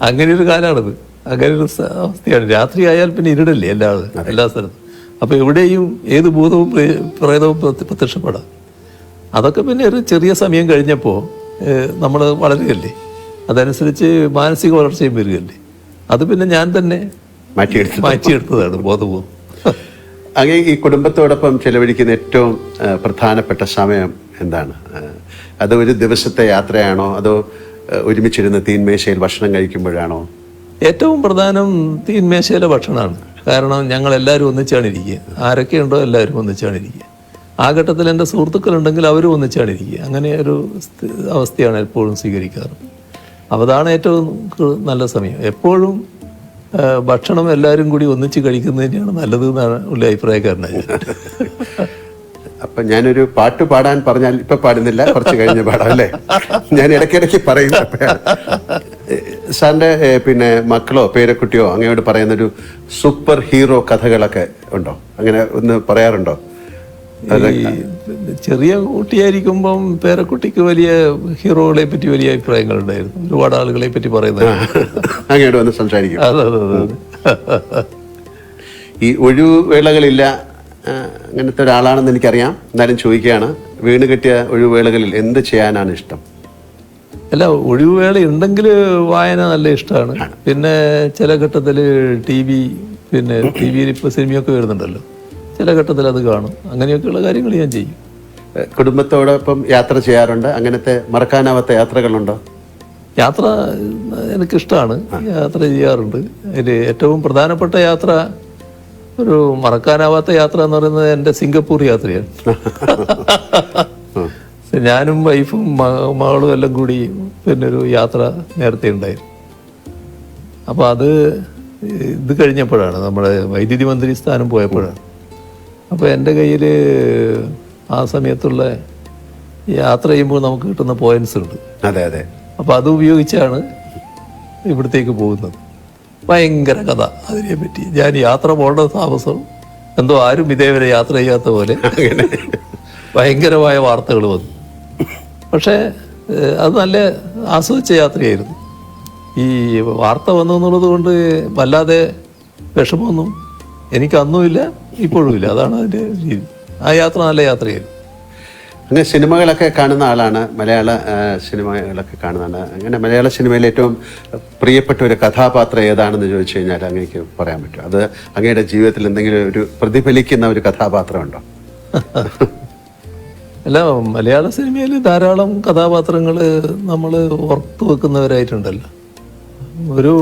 അങ്ങനെ ഒരു കാലമാണത്. അങ്ങനെ ഒരു അവസ്ഥയാണ്. രാത്രി ആയാൽ പിന്നെ ഇരുടല്ലേ എല്ലാ സ്ഥലത്തും. അപ്പോൾ എവിടെയും ഏത് ഭൂതവും പ്രേതവും പ്രത്യക്ഷപ്പെടാം. അതൊക്കെ പിന്നെ ഒരു ചെറിയ സമയം കഴിഞ്ഞപ്പോൾ നമ്മൾ വളരുകയല്ലേ, അതനുസരിച്ച് മാനസിക വളർച്ചയും വരികയല്ലേ. അത് പിന്നെ ഞാൻ തന്നെ മാറ്റിയെടുത്തതാണ് ബോധപൂർവ്വം. അങ്ങനെ ഈ കുടുംബത്തോടൊപ്പം ചെലവഴിക്കുന്ന ഏറ്റവും പ്രധാനപ്പെട്ട സമയം എന്താണ്? അത് ഒരു ദിവസത്തെ യാത്രയാണോ, അതോ ഒരുമിച്ചിരുന്ന് തീൻമേശയിൽ ഭക്ഷണം കഴിക്കുമ്പോഴാണോ? ഏറ്റവും പ്രധാനം തീൻമേശയിലെ ഭക്ഷണമാണ്. കാരണം ഞങ്ങൾ എല്ലാവരും ഒന്നിച്ചാണ് ഇരിക്കുക. ആരൊക്കെയുണ്ടോ എല്ലാവരും ഒന്നിച്ചാണ് ഇരിക്കുക. ആ ഘട്ടത്തിൽ എൻ്റെ സുഹൃത്തുക്കളുണ്ടെങ്കിൽ അവരും ഒന്നിച്ചാണ് ഇരിക്കുക. അങ്ങനെ ഒരു അവസ്ഥയാണ് എപ്പോഴും സ്വീകരിക്കാറ്. അപ്പോൾ അതാണ് ഏറ്റവും നല്ല സമയം. എപ്പോഴും ഭക്ഷണം എല്ലാവരും കൂടി ഒന്നിച്ച് കഴിക്കുന്നത് തന്നെയാണ് നല്ലത് എന്നാണ് ഉള്ള അഭിപ്രായക്കാരനായി. അപ്പം ഞാനൊരു പാട്ട് പാടാൻ പറഞ്ഞാൽ ഇപ്പം പാടുന്നില്ല, കുറച്ച് കഴിഞ്ഞ് പാടാം അല്ലേ? ഞാൻ ഇടയ്ക്കിടയ്ക്ക് പറയും. സാറിൻ്റെ പിന്നെ മക്കളോ പേരക്കുട്ടിയോ അങ്ങയോട് പറയുന്നൊരു സൂപ്പർ ഹീറോ കഥകളൊക്കെ ഉണ്ടോ? അങ്ങനെ ഒന്ന് പറയാറുണ്ടോ? ചെറിയ കുട്ടിയായിരിക്കുമ്പം പേരക്കുട്ടിക്ക് വലിയ ഹീറോകളെ പറ്റി വലിയ അഭിപ്രായങ്ങളുണ്ടായിരുന്നു. ഒരുപാട് ആളുകളെ പറ്റി പറയുന്നത്. അങ്ങോട്ട് വന്ന് സംസാരിക്കും. അതെ. ഈ ഒഴിവുവേളകളില്ല അങ്ങനത്തെ ഒരാളാണെന്ന് എനിക്കറിയാം. എന്നാലും ചോദിക്കുകയാണ്, വീണ് കിട്ടിയ ഒഴിവുവേളകളിൽ എന്ത് ചെയ്യാനാണ് ഇഷ്ടം? അല്ല, ഒഴിവുവേള ഉണ്ടെങ്കിൽ വായന നല്ല ഇഷ്ടമാണ്. പിന്നെ ചില ഘട്ടത്തിൽ പിന്നെ ടി വിയിൽ ഇപ്പോൾ സിനിമയൊക്കെ വരുന്നുണ്ടല്ലോ, ചില ഘട്ടത്തിൽ അത് കാണും. അങ്ങനെയൊക്കെയുള്ള കാര്യങ്ങൾ ഞാൻ ചെയ്യും. കുടുംബത്തോടൊപ്പം യാത്ര ചെയ്യാറുണ്ട്. അങ്ങനത്തെ മറക്കാനാവാത്ത യാത്രകളുണ്ടോ? യാത്ര എനിക്കിഷ്ടമാണ്, യാത്ര ചെയ്യാറുണ്ട്. അതിൽ ഏറ്റവും പ്രധാനപ്പെട്ട യാത്ര, ഒരു മറക്കാനാവാത്ത യാത്ര എന്ന് പറയുന്നത് എൻ്റെ സിംഗപ്പൂർ യാത്രയാണ്. ഞാനും വൈഫും മകളും എല്ലാം കൂടി പിന്നെ ഒരു യാത്ര നേരത്തെ ഉണ്ടായിരുന്നു. അപ്പോൾ ഇത് കഴിഞ്ഞപ്പോഴാണ്, നമ്മുടെ വൈദ്യുതി മന്ത്രി സ്ഥാനം പോയപ്പോഴാണ്. അപ്പോൾ എൻ്റെ കയ്യിൽ ആ സമയത്തുള്ള യാത്ര ചെയ്യുമ്പോൾ നമുക്ക് കിട്ടുന്ന പോയിന്റ്സ് ഉണ്ട്. അതെ. അപ്പോൾ അത് ഉപയോഗിച്ചാണ് ഇവിടത്തേക്ക് പോകുന്നത്. ഭയങ്കര കഥ അതിനെപ്പറ്റി. ഞാൻ യാത്ര പോകേണ്ട താമസം എന്തോ ആരും ഇതേവരെ യാത്ര ചെയ്യാത്ത പോലെ ഭയങ്കരമായ വാർത്തകൾ വന്നു. പക്ഷേ അത് നല്ല ആസ്വദിച്ച യാത്രയായിരുന്നു. ഈ വാർത്ത വന്നു എന്നുള്ളത് കൊണ്ട് വല്ലാതെ വിഷമമൊന്നും എനിക്ക് അന്നുമില്ല, ഇപ്പോഴുമില്ല. അതാണ് അതിൻ്റെ രീതി. ആ യാത്ര നല്ല യാത്രയായിരുന്നു. അങ്ങനെ സിനിമകളൊക്കെ കാണുന്ന ആളാണ്, മലയാള സിനിമകളൊക്കെ കാണുന്നതാണ്. അങ്ങനെ മലയാള സിനിമയിൽ ഏറ്റവും പ്രിയപ്പെട്ട ഒരു കഥാപാത്രം ഏതാണെന്ന് ചോദിച്ചു കഴിഞ്ഞാൽ അങ്ങേക്ക് പറയാൻ പറ്റും? അത് അങ്ങയുടെ ജീവിതത്തിൽ എന്തെങ്കിലും ഒരു പ്രതിഫലിക്കുന്ന ഒരു കഥാപാത്രമുണ്ടോ? അല്ല, മലയാള സിനിമയിൽ ധാരാളം കഥാപാത്രങ്ങൾ നമ്മൾ ഓർത്തു വെക്കുന്നവരായിട്ടുണ്ടല്ലോ. ഒരു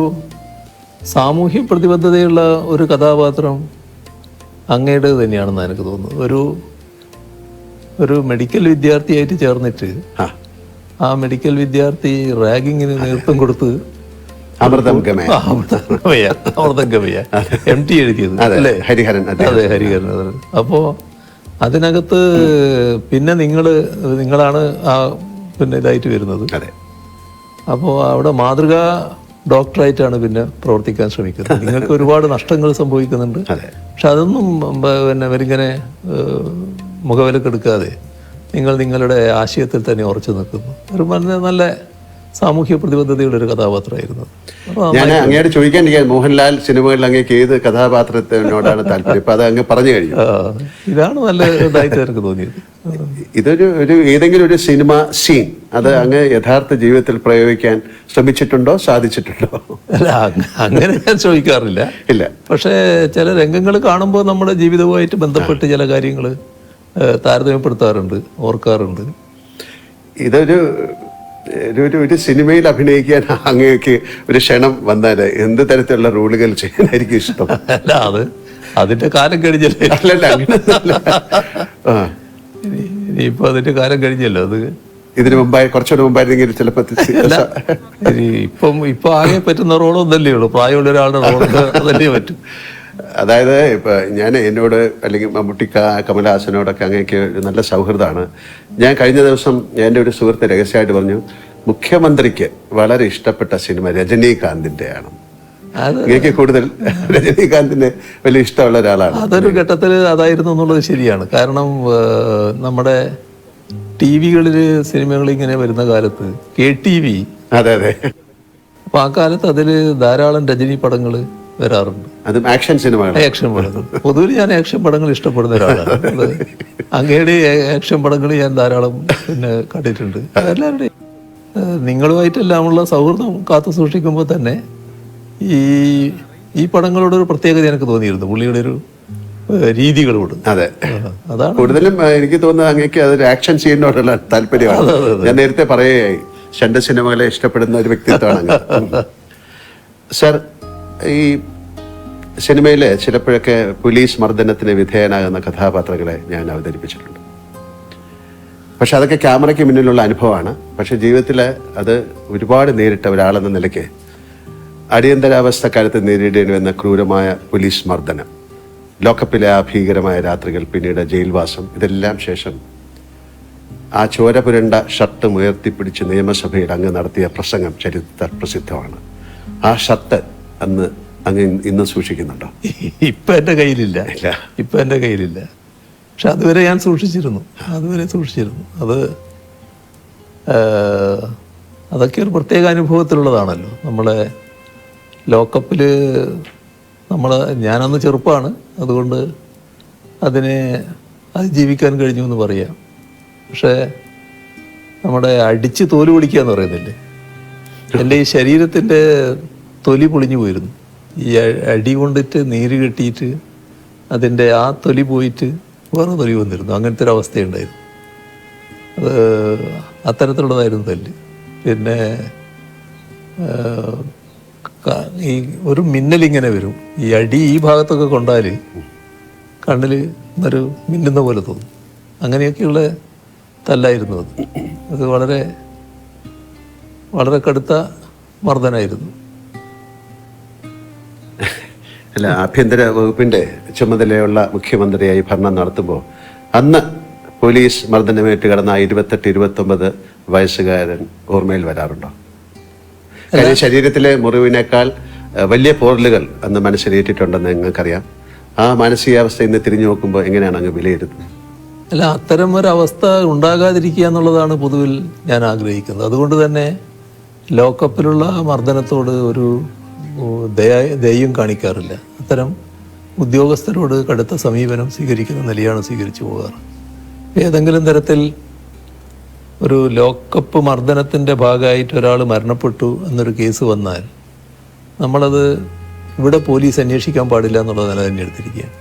സാമൂഹ്യ പ്രതിബദ്ധതയുള്ള ഒരു കഥാപാത്രം അങ്ങയുടെ തന്നെയാണെന്ന് എനിക്ക് തോന്നുന്നു. ഒരു മെഡിക്കൽ വിദ്യാർത്ഥിയായിട്ട് ചേർന്നിട്ട് ആ മെഡിക്കൽ വിദ്യാർത്ഥി റാഗിങ്ങിന് നേതൃത്വം കൊടുത്ത് അമൃതം ഗമയ MT എഴുതിയത് അല്ലേ? ഹരിഹരൻ. അതെ, ഹരിഹരൻ. അപ്പോൾ അതിനകത്ത് പിന്നെ നിങ്ങളാണ് ആ പിന്നെ ഇതായിട്ട് വരുന്നത്. അപ്പോൾ അവിടെ മാതൃകാ ഡോക്ടറായിട്ടാണ് പിന്നെ പ്രവർത്തിക്കാൻ ശ്രമിക്കുന്നത്. നിങ്ങൾക്ക് ഒരുപാട് നഷ്ടങ്ങൾ സംഭവിക്കുന്നുണ്ട്. പക്ഷെ അതൊന്നും പിന്നെ അവരിങ്ങനെ മുഖവിലക്കെടുക്കാതെ നിങ്ങളുടെ ആശയത്തിൽ തന്നെ ഉറച്ചു നിൽക്കുന്നു. ഒരു നല്ല സാമൂഹ്യ പ്രതിബദ്ധതയുള്ള ഒരു കഥാപാത്രമായിരുന്നു. ഞാൻ അങ്ങോട്ട് ചോദിക്കാൻ, മോഹൻലാൽ സിനിമകളിൽ അങ്ങേക്ക് ഏത് കഥാപാത്രത്തിനോടാണ് താല്പര്യം? ഇപ്പൊ അത് അങ്ങ് പറഞ്ഞു കഴിഞ്ഞു. ഇതാണ് നല്ല ഇതായിട്ട് എനിക്ക് തോന്നിയത്. ഇതൊരു ഏതെങ്കിലും ഒരു സിനിമ സീൻ അത് അങ്ങ് യഥാർത്ഥ ജീവിതത്തിൽ പ്രയോഗിക്കാൻ ശ്രമിച്ചിട്ടുണ്ടോ, സാധിച്ചിട്ടുണ്ടോ? അല്ല, അങ്ങനെ ഞാൻ ചോദിക്കാറില്ല. ഇല്ല. പക്ഷേ ചില രംഗങ്ങൾ കാണുമ്പോൾ നമ്മുടെ ജീവിതവുമായിട്ട് ബന്ധപ്പെട്ട് ചില കാര്യങ്ങൾ താരതമ്യപ്പെടുത്താറുണ്ട്, ഓർക്കാറുണ്ട്. ഇതൊരു ഒരു സിനിമയിൽ അഭിനയിക്കാൻ അങ്ങേക്ക് ഒരു ക്ഷണം വന്നാൽ എന്ത് തരത്തിലുള്ള റോളുകൾ ചെയ്യാനായിരിക്കും ഇഷ്ടം? അല്ല, അതിന്റെ കാലം കഴിഞ്ഞല്ലേ. അല്ലല്ല, ഇനിയിപ്പോ അതിന്റെ കാലം കഴിഞ്ഞല്ലോ. അത് ഇതിനു മുമ്പായി കുറച്ചുകൂടെ മുമ്പായിരുന്നെങ്കിൽ ചിലപ്പോൾ ഇപ്പൊ ആകെ പറ്റുന്ന റോളൊന്നല്ലേ ഉള്ളൂ. പ്രായമുള്ള ഒരാളുടെ റോളൊക്കെ അതല്ലേ പറ്റും. അതായത് ഇപ്പം ഞാൻ എന്നോട് അല്ലെങ്കിൽ മമ്മൂട്ടിക്ക കമലഹാസനോടൊക്കെ അങ്ങനെയൊക്കെ ഒരു നല്ല സൗഹൃദമാണ്. ഞാൻ കഴിഞ്ഞ ദിവസം എൻ്റെ ഒരു സുഹൃത്ത് രഹസ്യമായിട്ട് പറഞ്ഞു, മുഖ്യമന്ത്രിക്ക് വളരെ ഇഷ്ടപ്പെട്ട സിനിമ രജനീകാന്തിൻ്റെയാണ്. എനിക്ക് കൂടുതൽ രജനീകാന്തിന് വലിയ ഇഷ്ടമുള്ള ഒരാളാണ്. അതൊരു ഘട്ടത്തിൽ അതായിരുന്നു എന്നുള്ളത് ശരിയാണ്. കാരണം നമ്മുടെ ടി വികളിൽ സിനിമകൾ ഇങ്ങനെ വരുന്ന കാലത്ത് KTV, അതെ അതെ, അപ്പൊ ആ കാലത്ത് അതിൽ ധാരാളം രജനി പടങ്ങൾ വരാറുണ്ട്. അതും ആക്ഷൻ സിനിമകൾ. ആക്ഷൻ പടങ്ങൾ പൊതുവിൽ ഞാൻ ആക്ഷൻ പടങ്ങൾ ഇഷ്ടപ്പെടുന്ന ഒരാളാണ്. അത് അങ്ങയുടെ ആക്ഷൻ പടങ്ങൾ ഞാൻ ധാരാളം പിന്നെ കണ്ടിട്ടുണ്ട്. എല്ലാവരുടെയും നിങ്ങളുമായിട്ടെല്ലാമുള്ള സൗഹൃദം കാത്തു സൂക്ഷിക്കുമ്പോൾ തന്നെ ഈ പടങ്ങളോട് ഒരു പ്രത്യേകത എനിക്ക് തോന്നിയിരുന്നു, പുള്ളിയുടെ ഒരു രീതികളോട്. അതെ, അതാണ് കൂടുതലും എനിക്ക് തോന്നുന്നത് അങ്ങേക്ക് അതൊരു ആക്ഷൻ സീനിനോടുള്ള താല്പര്യമാണ്. ഞാൻ നേരത്തെ പറയുകയായി, ഷണ്ട് സിനിമകളെ ഇഷ്ടപ്പെടുന്ന ഒരു വ്യക്തിത്വമാണ് സർ. ഈ സിനിമയിൽ ചിലപ്പോഴൊക്കെ പോലീസ് മർദ്ദനത്തിന് വിധേയനാകുന്ന കഥാപാത്രങ്ങളെ ഞാൻ അവതരിപ്പിച്ചിട്ടുണ്ട്. പക്ഷെ അതൊക്കെ ക്യാമറയ്ക്ക് മുന്നിലുള്ള അനുഭവമാണ്. പക്ഷെ ജീവിതത്തിൽ അത് ഒരുപാട് നേരിട്ട ഒരാളെന്ന നിലയ്ക്ക് അടിയന്തരാവസ്ഥ കാലത്ത് നേരിടേണ്ടി വന്ന ക്രൂരമായ പോലീസ് മർദ്ദനം, ലോക്കപ്പിലെ ആ ഭീകരമായ രാത്രികൾ, പിന്നീട് ജയിൽവാസം, ഇതെല്ലാം ശേഷം ആ ചോര പുരണ്ട ഷർട്ട് ഉയർത്തിപ്പിടിച്ച് നിയമസഭയിൽ അങ്ങ് നടത്തിയ പ്രസംഗം ചരിത്ര പ്രസിദ്ധമാണ്. ആ ഷർട്ട് അന്ന് അങ്ങ് ഇന്ന് സൂക്ഷിക്കുന്നുണ്ടോ? ഇപ്പൊ എൻ്റെ കയ്യിലില്ല. ഇപ്പൊ എൻ്റെ കയ്യിലില്ല. പക്ഷെ അതുവരെ ഞാൻ സൂക്ഷിച്ചിരുന്നു. അതൊക്കെ ഒരു പ്രത്യേക അനുഭവത്തിലുള്ളതാണല്ലോ. നമ്മളെ ലോക്കപ്പിൽ ഞാനന്ന് ചെറുപ്പമാണ്, അതുകൊണ്ട് അതിനെ അതിജീവിക്കാൻ കഴിഞ്ഞു എന്ന് പറയാം. പക്ഷേ നമ്മുടെ അടിച്ച് തോല് പൊളിക്കുക എന്ന് പറയുന്നില്ലേ, എൻ്റെ ഈ ശരീരത്തിൻ്റെ തൊലി പൊളിഞ്ഞു പോയിരുന്നു. ഈ അടി കൊണ്ടിട്ട് നീര് കെട്ടിയിട്ട് അതിൻ്റെ ആ തൊലി പോയിട്ട് വേറെ തൊലി വന്നിരുന്നു. അങ്ങനത്തെ ഒരു അവസ്ഥയുണ്ടായിരുന്നു. അത് അത്തരത്തിലുള്ളതായിരുന്നു തല്ല്. പിന്നെ ഈ ഒരു മിന്നലിങ്ങനെ വരും. ഈ അടി ഈ ഭാഗത്തൊക്കെ കൊണ്ടാൽ കണ്ണിൽ ഒരു മിന്നുന്ന പോലെ തോന്നും. അങ്ങനെയൊക്കെയുള്ള തല്ലായിരുന്നു അത്. അത് വളരെ വളരെ കടുത്ത മർദ്ദനായിരുന്നു. അല്ല, ആഭ്യന്തര വകുപ്പിന്റെ ചുമതലയുള്ള മുഖ്യമന്ത്രിയായി ഭരണം നടത്തുമ്പോൾ അന്ന് പോലീസ് മർദ്ദനമേറ്റ് കിടന്ന 28-29 വയസ്സുകാരൻ ഓർമ്മയിൽ വരാറുണ്ടോ? കാര്യം ശരീരത്തിലെ മുറിവിനേക്കാൾ വലിയ പോറലുകൾ അന്ന് മനസ്സിലേറ്റിട്ടുണ്ടെന്ന് നിങ്ങൾക്കറിയാം. ആ മാനസികാവസ്ഥ ഇന്ന് തിരിഞ്ഞു നോക്കുമ്പോൾ എങ്ങനെയാണ് അങ്ങ് വിലയിരുത്തുന്നത്? അല്ല, അത്തരം ഒരവസ്ഥ ഉണ്ടാകാതിരിക്കുക എന്നുള്ളതാണ് പൊതുവിൽ ഞാൻ ആഗ്രഹിക്കുന്നത്. അതുകൊണ്ട് തന്നെ ലോക്കപ്പിലുള്ള മർദ്ദനത്തോട് ഒരു ദയയും കാണിക്കാറില്ല. അത്തരം ഉദ്യോഗസ്ഥരോട് കടുത്ത സമീപനം സ്വീകരിക്കുന്ന നിലയാണ് സ്വീകരിച്ചു പോകാറ്. ഏതെങ്കിലും തരത്തിൽ ഒരു ലോക്കപ്പ് മർദ്ദനത്തിൻ്റെ ഭാഗമായിട്ട് ഒരാൾ മരണപ്പെട്ടു എന്നൊരു കേസ് വന്നാൽ നമ്മളത് ഇവിടെ പോലീസ് അന്വേഷിക്കാൻ പാടില്ല എന്നുള്ള നില തന്നെ എടുത്തിരിക്കുകയാണ്.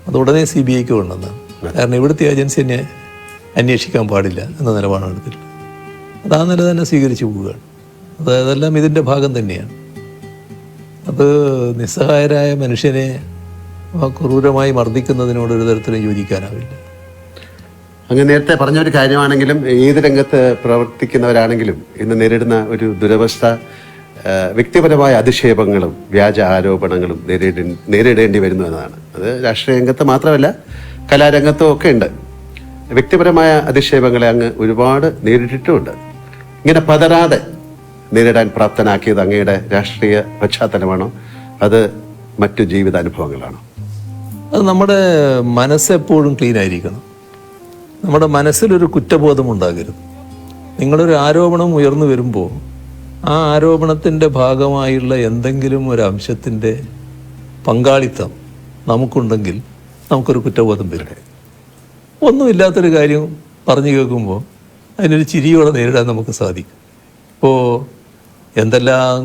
അത് ഉടനെ CBIക്ക് കൊണ്ടുവന്നാണ്. കാരണം ഇവിടുത്തെ ഏജൻസി തന്നെ അന്വേഷിക്കാൻ പാടില്ല എന്ന നിലപാടാണ് എടുത്തിട്ടുള്ളത്. അത് ആ നില തന്നെ സ്വീകരിച്ചു പോവുകയാണ്. അതെല്ലാം ഇതിൻ്റെ ഭാഗം തന്നെയാണ്. അത് നിസ്സഹായരായ മനുഷ്യനെ ക്രൂരമായി മർദ്ദിക്കുന്നതിനോട് ഒരു തരത്തിലും യോജിക്കാനാവില്ല. അങ്ങ് നേരത്തെ പറഞ്ഞൊരു കാര്യമാണെങ്കിലും ഏത് രംഗത്ത് പ്രവർത്തിക്കുന്നവരാണെങ്കിലും ഇന്ന് നേരിടുന്ന ഒരു ദുരവസ്ഥ വ്യക്തിപരമായ അധിക്ഷേപങ്ങളും വ്യാജ ആരോപണങ്ങളും നേരിടേണ്ടി വരുന്നു എന്നതാണ്. അത് രാഷ്ട്രീയ രംഗത്ത് മാത്രമല്ല, കലാരംഗത്തും ഒക്കെ ഉണ്ട്. വ്യക്തിപരമായ അധിക്ഷേപങ്ങളെ അങ്ങ് ഒരുപാട് നേരിട്ടിട്ടുമുണ്ട്. ഇങ്ങനെ പതരാതെ നേരിടാൻ പ്രാപ്തനാക്കിയത് അങ്ങയുടെ രാഷ്ട്രീയ പശ്ചാത്തലമാണോ, അത് മറ്റു ജീവിതാനുഭവങ്ങളാണോ? അത് നമ്മുടെ മനസ്സെപ്പോഴും ക്ലീൻ ആയിരിക്കണം. നമ്മുടെ മനസ്സിലൊരു കുറ്റബോധം ഉണ്ടാകരുത്. നിങ്ങളൊരു ആരോപണം ഉയർന്നു വരുമ്പോൾ ആ ആരോപണത്തിൻ്റെ ഭാഗമായുള്ള എന്തെങ്കിലും ഒരു അംശത്തിൻ്റെ പങ്കാളിത്തം നമുക്കുണ്ടെങ്കിൽ നമുക്കൊരു കുറ്റബോധം വരും. ഒന്നുമില്ലാത്തൊരു കാര്യം പറഞ്ഞു കേൾക്കുമ്പോൾ അതിനൊരു ചിരിയോടെ നേരിടാൻ നമുക്ക് സാധിക്കും. ഇപ്പോൾ എന്തെല്ലാം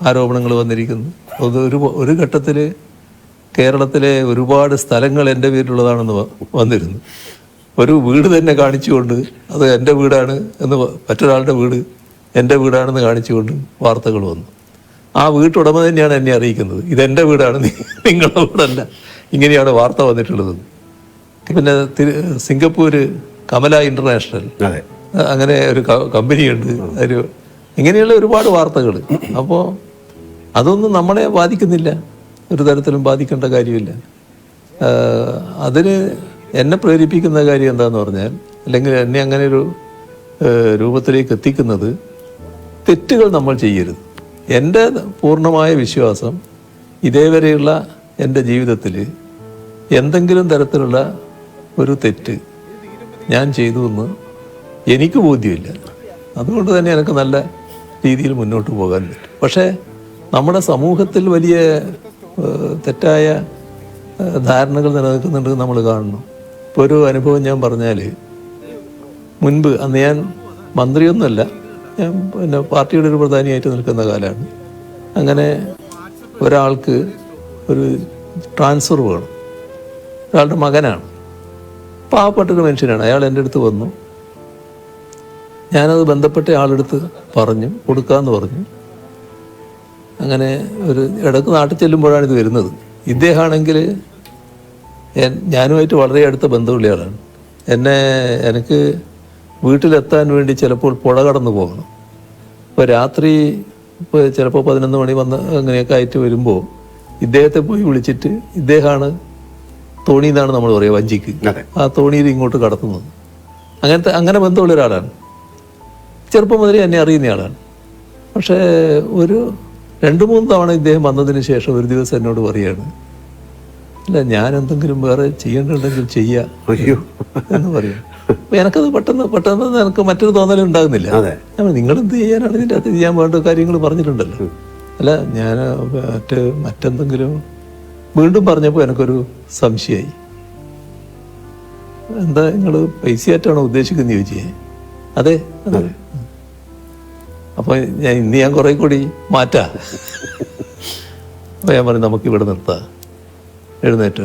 ആരോപണങ്ങൾ വന്നിരിക്കുന്നു. അത് ഒരു ഘട്ടത്തിൽ കേരളത്തിലെ ഒരുപാട് സ്ഥലങ്ങൾ എൻ്റെ പേരിലുള്ളതാണെന്ന് വന്നിരുന്നു. ഒരു വീട് തന്നെ കാണിച്ചുകൊണ്ട് അത് എൻ്റെ വീടാണ് എന്ന്, മറ്റൊരാളുടെ വീട് എൻ്റെ വീടാണെന്ന് കാണിച്ചുകൊണ്ട് വാർത്തകൾ വന്നു. ആ വീട്ടുടമ തന്നെയാണ് എന്നെ അറിയിക്കുന്നത്, ഇതെൻ്റെ വീടാണ്, നിങ്ങളുടെ വീടല്ല. ഇങ്ങനെയാണ് വാർത്ത വന്നിട്ടുള്ളത്. പിന്നെ സിംഗപ്പൂർ കമല ഇൻ്റർനാഷണൽ, അങ്ങനെ ഒരു കമ്പനിയുണ്ട്. ഇങ്ങനെയുള്ള ഒരുപാട് വാർത്തകൾ. അപ്പോൾ അതൊന്നും നമ്മളെ ബാധിക്കുന്നില്ല. ഒരു തരത്തിലും ബാധിക്കേണ്ട കാര്യമില്ല. അതിന് എന്നെ പ്രേരിപ്പിക്കുന്ന കാര്യം എന്താന്ന് പറഞ്ഞാൽ, അല്ലെങ്കിൽ എന്നെ അങ്ങനെ ഒരു രൂപത്തിലേക്ക് എത്തിക്കുന്നത്, തെറ്റുകൾ നമ്മൾ ചെയ്യരുത്. എൻ്റെ പൂർണ്ണമായ വിശ്വാസം ഇതേവരെയുള്ള എൻ്റെ ജീവിതത്തിൽ എന്തെങ്കിലും തരത്തിലുള്ള ഒരു തെറ്റ് ഞാൻ ചെയ്തു എന്ന് എനിക്ക് ബോധ്യമില്ല. അതുകൊണ്ട് തന്നെ എനിക്ക് നല്ല രീതിയിൽ മുന്നോട്ട് പോകാൻ പറ്റും. പക്ഷേ നമ്മുടെ സമൂഹത്തിൽ വലിയ തെറ്റായ ധാരണകൾ നിലനിൽക്കുന്നുണ്ട് നമ്മൾ കാണണം. ഇപ്പോൾ ഒരു അനുഭവം ഞാൻ പറഞ്ഞാൽ, മുൻപ് അന്ന് ഞാൻ മന്ത്രിയൊന്നുമല്ല, ഞാൻ പിന്നെ പാർട്ടിയുടെ ഒരു പ്രധാനിയായിട്ട് നിൽക്കുന്ന കാലമാണ്. അങ്ങനെ ഒരാൾക്ക് ഒരു ട്രാൻസ്ഫർ വേണം. ഒരാളുടെ മകനാണ്, പാവപ്പെട്ടൊരു മനുഷ്യനാണ്. അയാൾ എൻ്റെ അടുത്ത് വന്നു. ഞാനത് ബന്ധപ്പെട്ട ആളെടുത്ത് പറഞ്ഞു കൊടുക്കാമെന്ന് പറഞ്ഞു. അങ്ങനെ ഒരു ഇടയ്ക്ക് നാട്ടിൽ ചെല്ലുമ്പോഴാണ് ഇത് വരുന്നത്. ഇദ്ദേഹമാണെങ്കിൽ ഞാനുമായിട്ട് വളരെ അടുത്ത ബന്ധമുള്ള ആളാണ്. എനിക്ക് വീട്ടിലെത്താൻ വേണ്ടി ചിലപ്പോൾ പുഴ കടന്നു പോകണം. ഇപ്പോൾ രാത്രി ഇപ്പോൾ ചിലപ്പോൾ 11 മണി വന്ന് അങ്ങനെയൊക്കെ ആയിട്ട് വരുമ്പോൾ ഇദ്ദേഹത്തെ പോയി വിളിച്ചിട്ട്, ഇദ്ദേഹമാണ് തോണി എന്നാണ് നമ്മൾ പറയുക, വഞ്ചിക്ക്, ആ തോണിയിൽ ഇങ്ങോട്ട് കടത്തുന്നത്. അങ്ങനെ ബന്ധമുള്ള ഒരാളാണ്. ചെറുപ്പം മുതലേ എന്നെ അറിയുന്ന ആളാണ്. പക്ഷേ ഒരു 2-3 തവണ ഇദ്ദേഹം വന്നതിന് ശേഷം ഒരു ദിവസം എന്നോട് പറയാണ്, അല്ല ഞാൻ എന്തെങ്കിലും വേറെ ചെയ്യേണ്ടതുണ്ടെങ്കിൽ ചെയ്യാ എന്ന് പറയും. അപ്പൊ എനിക്കത് പെട്ടെന്ന് എനിക്ക് മറ്റൊരു തോന്നലും ഉണ്ടാകുന്നില്ല. നിങ്ങൾ എന്ത് ചെയ്യാനാണ് ഇതിൻ്റെ അകത്ത് ചെയ്യാൻ വേണ്ട കാര്യങ്ങൾ പറഞ്ഞിട്ടുണ്ടല്ലോ. അല്ല ഞാൻ മറ്റെന്തെങ്കിലും വീണ്ടും പറഞ്ഞപ്പോൾ എനിക്കൊരു സംശയമായി. എന്താ നിങ്ങൾ പൈസയായിട്ടാണോ ഉദ്ദേശിക്കുന്നത് ചോദിച്ചേ? അതെ. അപ്പൊ ഇന്ന് ഞാൻ കുറെ കൂടി മാറ്റാ. അപ്പൊ ഞാൻ പറഞ്ഞു നമുക്കിവിടെ നിർത്താം, എഴുന്നേറ്റ്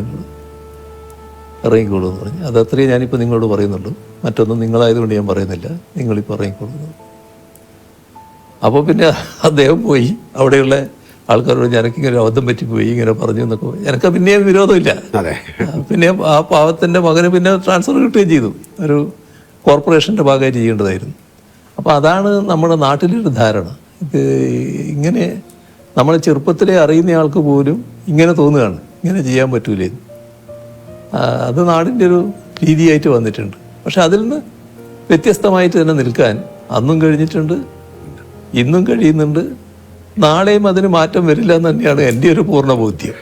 ഇറങ്ങിക്കോളൂ എന്ന് പറഞ്ഞു. അതത്രയും ഞാനിപ്പോൾ നിങ്ങളോട് പറയുന്നുള്ളൂ, മറ്റൊന്നും നിങ്ങളായതുകൊണ്ട് ഞാൻ പറയുന്നില്ല, നിങ്ങളിപ്പോൾ ഇറങ്ങിക്കോളൂ. അപ്പോൾ പിന്നെ അദ്ദേഹം പോയി അവിടെയുള്ള ആൾക്കാരോട് എനിക്കിങ്ങനെ അബദ്ധം പറ്റിപ്പോയി ഇങ്ങനെ പറഞ്ഞു എന്നൊക്കെ. എനിക്ക് പിന്നെയും വിരോധമില്ല. പിന്നെ ആ പാവത്തിൻ്റെ മകന് പിന്നെ ട്രാൻസ്ഫർ കിട്ടുകയും ചെയ്തു. ഒരു കോർപ്പറേഷൻ്റെ ഭാഗമായി ചെയ്യേണ്ടതായിരുന്നു. അപ്പോൾ അതാണ് നമ്മുടെ നാട്ടിലൊരു ധാരണ. ഇത് ഇങ്ങനെ നമ്മൾ ചെറുപ്പത്തിലെ അറിയുന്ന ആൾക്ക് പോലും ഇങ്ങനെ തോന്നുകയാണ്, ഇങ്ങനെ ചെയ്യാൻ പറ്റൂലേ. അത് നാടിൻ്റെ ഒരു രീതിയായിട്ട് വന്നിട്ടുണ്ട്. പക്ഷെ അതിൽ നിന്ന് വ്യത്യസ്തമായിട്ട് തന്നെ നിൽക്കാൻ അന്നും കഴിഞ്ഞിട്ടുണ്ട്, ഇന്നും കഴിയുന്നുണ്ട്, നാളെയും അതിന് മാറ്റം വരില്ല എന്ന് തന്നെയാണ് എൻ്റെ ഒരു പൂർണ്ണ ബോധ്യം.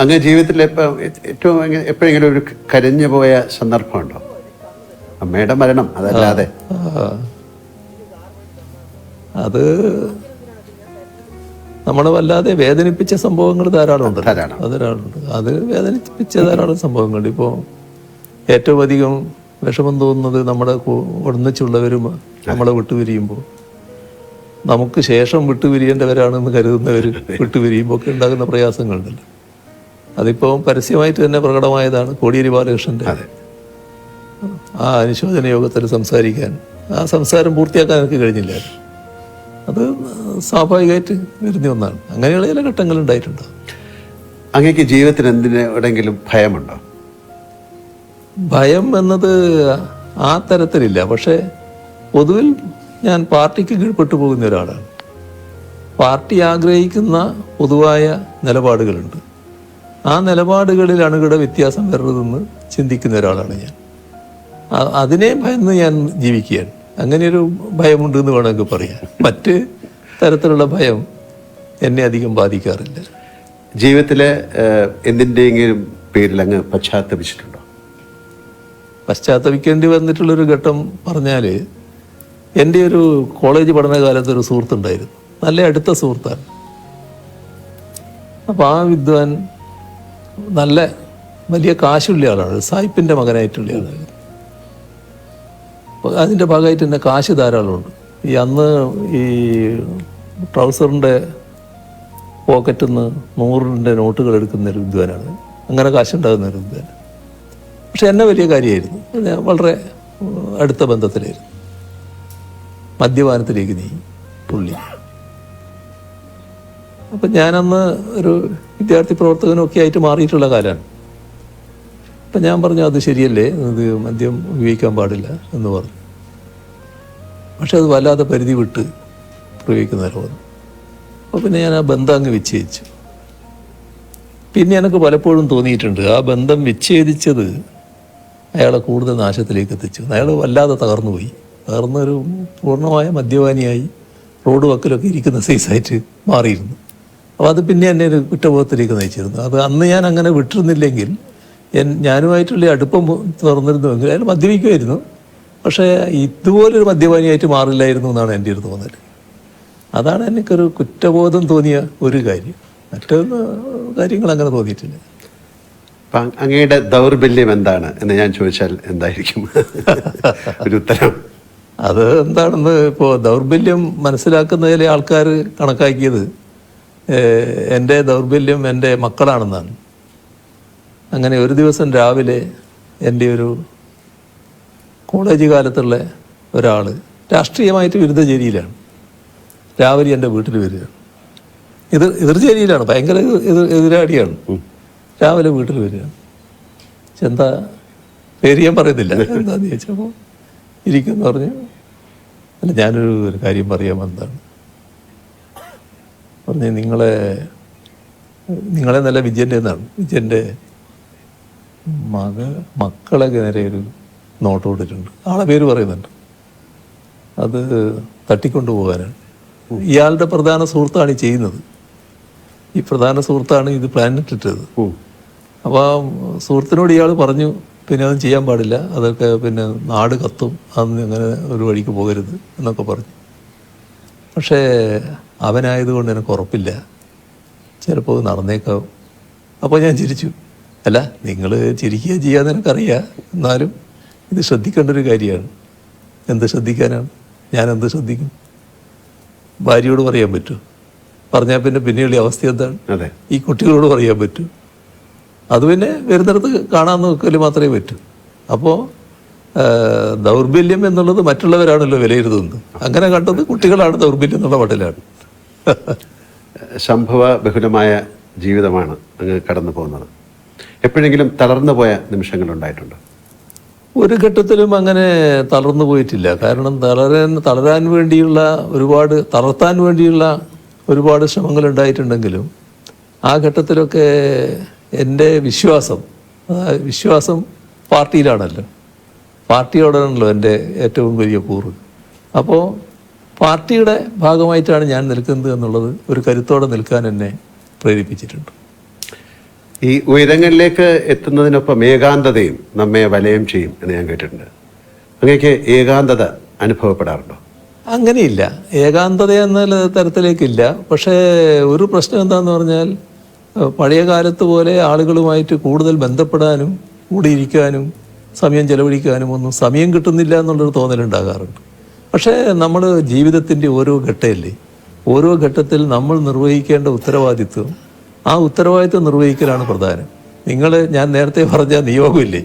അങ്ങ് ജീവിതത്തിൽ ഏറ്റവും എപ്പോഴെങ്കിലും ഒരു കരഞ്ഞു പോയ സന്ദർഭമുണ്ടോ? അമ്മയുടെ മരണം അതല്ലാതെ. അത് നമ്മളെ വല്ലാതെ വേദനിപ്പിച്ച സംഭവങ്ങൾ ധാരാളമുണ്ട്. അത് വേദനിപ്പിച്ച ധാരാളം സംഭവങ്ങളുണ്ട്. ഇപ്പോൾ ഏറ്റവും അധികം വിഷമം തോന്നുന്നത് നമ്മുടെ ഒന്നിച്ചുള്ളവരും നമ്മളെ വിട്ടുപിരിയുമ്പോൾ, നമുക്ക് ശേഷം വിട്ടുപിരിയേണ്ടവരാണെന്ന് കരുതുന്നവർ വിട്ടുപിരിയുമ്പോൾ ഒക്കെ ഉണ്ടാകുന്ന പ്രയാസങ്ങളുണ്ടല്ലോ. അതിപ്പോൾ പരസ്യമായിട്ട് തന്നെ പ്രകടമായതാണ്. കോടിയേരി ബാലകൃഷ്ണൻ്റെ ആ അനുശോചന യോഗത്തിൽ സംസാരിക്കാൻ, ആ സംസാരം പൂർത്തിയാക്കാൻ എനിക്ക് കഴിഞ്ഞില്ല. അത് സ്വാഭാവികമായിട്ട് വരുന്ന ഒന്നാണ്. അങ്ങനെയുള്ള ചില ഘട്ടങ്ങൾ ഉണ്ടായിട്ടുണ്ട്. അങ്ങേക്ക് ജീവിതത്തിൽ എന്തിനെങ്കിലും ഭയമുണ്ടോ? ഭയം എന്നത് ആ തരത്തിലില്ല. പക്ഷേ പൊതുവിൽ ഞാൻ പാർട്ടിക്ക് കീഴ്പ്പെട്ടു പോകുന്ന ഒരാളാണ്. പാർട്ടി ആഗ്രഹിക്കുന്ന പൊതുവായ നിലപാടുകളുണ്ട്. ആ നിലപാടുകളിൽ അണുകിട വ്യത്യാസം വരരുതെന്ന് ചിന്തിക്കുന്ന ഒരാളാണ് ഞാൻ. അതിനെ ഭയന്ന് ഞാൻ ജീവിക്കുകയാണ്. അങ്ങനെയൊരു ഭയമുണ്ട് എന്ന് വേണമെങ്കിൽ പറയാം. മറ്റ് തരത്തിലുള്ള ഭയം എന്നെ അധികം ബാധിക്കാറില്ല. ജീവിതത്തിലെ എന്തിൻ്റെയെങ്കിലും പേരിൽ അങ്ങ് പശ്ചാത്തപിച്ചിട്ടുണ്ടോ? പശ്ചാത്തപിക്കേണ്ടി വന്നിട്ടുള്ളൊരു ഘട്ടം പറഞ്ഞാൽ, എൻ്റെ ഒരു കോളേജ് പഠനകാലത്ത് ഒരു സുഹൃത്തുണ്ടായിരുന്നു, നല്ല അടുത്ത സുഹൃത്താണ്. അപ്പോൾ ആ വിദ്വാൻ നല്ല വലിയ കാശുള്ള ആളാണ്, സായിപ്പിൻ്റെ മകനായിട്ടുള്ള ആളാണ്. അപ്പോൾ അതിൻ്റെ ഭാഗമായിട്ട് തന്നെ കാശ് ധാരാളമുണ്ട്. അന്ന് ഈ ട്രൗസറിൻ്റെ പോക്കറ്റിൽ നിന്ന് 100 നോട്ടുകൾ എടുക്കുന്ന ഒരു വിദ്വാനാണ്. അങ്ങനെ കാശുണ്ടാകുന്ന ഒരു വിദ്വാൻ. പക്ഷെ എന്നെ വലിയ കാര്യമായിരുന്നു. ഞാൻ വളരെ അടുത്ത ബന്ധത്തിലായിരുന്നു. മദ്യപാനത്തിലേക്ക് നീങ്ങി പുള്ളി. അപ്പം ഞാനന്ന് ഒരു വിദ്യാർത്ഥി പ്രവർത്തകനൊക്കെ ആയിട്ട് മാറിയിട്ടുള്ള കാലമാണ്. അപ്പം ഞാൻ പറഞ്ഞു, അത് ശരിയല്ലേ, ഇത് മദ്യം ഉപയോഗിക്കാൻ പാടില്ല എന്ന് പറഞ്ഞു. പക്ഷെ അത് വല്ലാതെ പരിധി വിട്ട് പ്രയോഗിക്കുന്നവരെ വന്നു. അപ്പോൾ പിന്നെ ഞാൻ ആ ബന്ധം അങ്ങ് വിച്ഛേദിച്ചു. പിന്നെ എനിക്ക് പലപ്പോഴും തോന്നിയിട്ടുണ്ട് ആ ബന്ധം വിച്ഛേദിച്ചത് അയാളെ കൂടുതൽ നാശത്തിലേക്ക് എത്തിച്ചു. അയാൾ വല്ലാതെ തകർന്നൊരു പൂർണ്ണമായ മദ്യപാനിയായി റോഡ് വക്കിലൊക്കെ ഇരിക്കുന്ന സൈസായിട്ട് മാറിയിരുന്നു. അപ്പോൾ അത് പിന്നെ എന്നെ ഒരു കുറ്റബോധത്തിലേക്ക് നയിച്ചിരുന്നു. അത് അന്ന് ഞാൻ അങ്ങനെ വിട്ടിരുന്നില്ലെങ്കിൽ ഞാനുമായിട്ടുള്ള അടുപ്പം തുറന്നിരുന്നുവെങ്കിൽ അയാൾ മദ്യപിക്കുമായിരുന്നു. പക്ഷേ ഇതുപോലൊരു മദ്യപാനിയായിട്ട് മാറില്ലായിരുന്നു എന്നാണ് എൻ്റെ ഒരു തോന്നൽ. അതാണ് എനിക്കൊരു കുറ്റബോധം തോന്നിയ ഒരു കാര്യം. മറ്റൊന്ന് കാര്യങ്ങൾ അങ്ങനെ തോന്നിയിട്ടില്ല. അപ്പം അങ്ങയുടെ ദൗർബല്യം എന്താണ് എന്ന് ഞാൻ ചോദിച്ചാൽ എന്തായിരിക്കും ഒരു ഉത്തരം? അത് എന്താണെന്ന് ഇപ്പോൾ ദൗർബല്യം മനസ്സിലാക്കുന്നതിലെ ആൾക്കാർ കണക്കാക്കിയത് എൻ്റെ ദൗർബല്യം എൻ്റെ മക്കളാണെന്നാണ്. അങ്ങനെ ഒരു ദിവസം രാവിലെ എൻ്റെ ഒരു കോളേജ് കാലത്തുള്ള ഒരാൾ രാഷ്ട്രീയമായിട്ട് വിരുദ്ധ ചേരിയിലാണ്. രാവിലെ എൻ്റെ വീട്ടിൽ വരിക. എതിർചേരിയിലാണ്, ഭയങ്കര എതിരാടിയാണ്. രാവിലെ വീട്ടിൽ വരിക. എന്താ പേര് ഞാൻ പറയുന്നില്ല, എന്താന്ന് ചോദിച്ചപ്പോൾ ഇരിക്കുമെന്ന് പറഞ്ഞു. അല്ല, ഞാനൊരു കാര്യം പറയാൻ വന്നതാണ്. പറഞ്ഞ് നിങ്ങളെ നല്ല വിജയൻ്റെ എന്നാണ്. വിജയൻ്റെ മക്കളെ നേരെ ഒരു നോട്ട് ഇട്ടിട്ടുണ്ട്. ആളെ പേര് പറയുന്നുണ്ട്. അത് തട്ടിക്കൊണ്ടു പോകാനാണ്. ഇയാളുടെ പ്രധാന സുഹൃത്താണ് ഈ ചെയ്യുന്നത്. ഈ പ്രധാന സുഹൃത്താണ് ഇത് പ്ലാൻ ഇട്ടിട്ടത്. അപ്പോൾ ആ സുഹൃത്തിനോട് ഇയാൾ പറഞ്ഞു, പിന്നെ അതൊന്നും ചെയ്യാൻ പാടില്ല, അതൊക്കെ പിന്നെ നാട് കത്തും, അന്ന് അങ്ങനെ ഒരു വഴിക്ക് പോകരുത് എന്നൊക്കെ പറഞ്ഞു. പക്ഷേ അവനായതുകൊണ്ട് എനിക്ക് ഉറപ്പില്ല, ചിലപ്പോൾ നടന്നേക്കാവും. അപ്പോൾ ഞാൻ ചിരിച്ചു. അല്ല, നിങ്ങൾ ചിരിക്കുക ചെയ്യാന്ന് എനിക്കറിയാം, എന്നാലും ഇത് ശ്രദ്ധിക്കേണ്ട ഒരു കാര്യമാണ്. എന്ത് ശ്രദ്ധിക്കാനാണ്? ഞാൻ എന്ത് ശ്രദ്ധിക്കും? ഭാര്യയോട് പറയാൻ പറ്റുമോ? പറഞ്ഞാൽ പിന്നെ പിന്നെയുള്ള അവസ്ഥ എന്താണ്? ഈ കുട്ടികളോട് പറയാൻ പറ്റൂ? അത് പിന്നെ വരുന്നിടത്ത് കാണാൻ നോക്കൽ മാത്രമേ പറ്റൂ. അപ്പോൾ ദൗർബല്യം എന്നുള്ളത് മറ്റുള്ളവരാണല്ലോ വിലയിരുത്തുന്നത്. അങ്ങനെ കണ്ടത് കുട്ടികളാണ് ദൗർബല്യം എന്നുള്ള മട്ടിലാണ്. സംഭവ ബഹുലമായ ജീവിതമാണ് അങ്ങ് കടന്നു പോകുന്നത്. എപ്പോഴെങ്കിലും തളർന്നു പോയ നിമിഷങ്ങൾ ഉണ്ടായിട്ടുണ്ടോ? ഒരു ഘട്ടത്തിലും അങ്ങനെ തളർന്നു പോയിട്ടില്ല. കാരണം തളർത്താൻ വേണ്ടിയുള്ള ഒരുപാട് ശ്രമങ്ങൾ ഉണ്ടായിട്ടുണ്ടെങ്കിലും ആ ഘട്ടത്തിലൊക്കെ എൻ്റെ വിശ്വാസം പാർട്ടിയിലാണല്ലോ, പാർട്ടിയോടാണല്ലോ എൻ്റെ ഏറ്റവും വലിയ കൂറ്. അപ്പോൾ പാർട്ടിയുടെ ഭാഗമായിട്ടാണ് ഞാൻ നിൽക്കുന്നത് എന്നുള്ളത് ഒരു കരുത്തോടെ നിൽക്കാൻ എന്നെ പ്രേരിപ്പിച്ചിട്ടുണ്ട്. ഈ ഉയരങ്ങളിലേക്ക് എത്തുന്നതിനൊപ്പം ഏകാന്തതയും നമ്മെ വലയം ചെയ്യും എന്ന് ഞാൻ കേട്ടിട്ടുണ്ട്. അങ്ങനെയൊക്കെ ഏകാന്തത അനുഭവപ്പെടാറുണ്ടോ? അങ്ങനെയില്ല, ഏകാന്തത എന്ന തരത്തിലേക്കില്ല. പക്ഷേ ഒരു പ്രശ്നം എന്താണെന്ന് പറഞ്ഞാൽ, പഴയ കാലത്ത് പോലെ ആളുകളുമായിട്ട് കൂടുതൽ ബന്ധപ്പെടാനും കൂടിയിരിക്കാനും സമയം ചെലവഴിക്കാനും ഒന്നും സമയം കിട്ടുന്നില്ല എന്നുള്ളൊരു തോന്നലുണ്ടാകാറുണ്ട്. പക്ഷേ നമ്മൾ ജീവിതത്തിൻ്റെ ഓരോ ഘട്ടമല്ലേ, ഓരോ ഘട്ടത്തിൽ നമ്മൾ നിർവഹിക്കേണ്ട ഉത്തരവാദിത്വം, ആ ഉത്തരവാദിത്വം നിർവഹിക്കലാണ് പ്രധാനം. ഞാൻ നേരത്തെ പറഞ്ഞ നിയോഗമില്ലേ,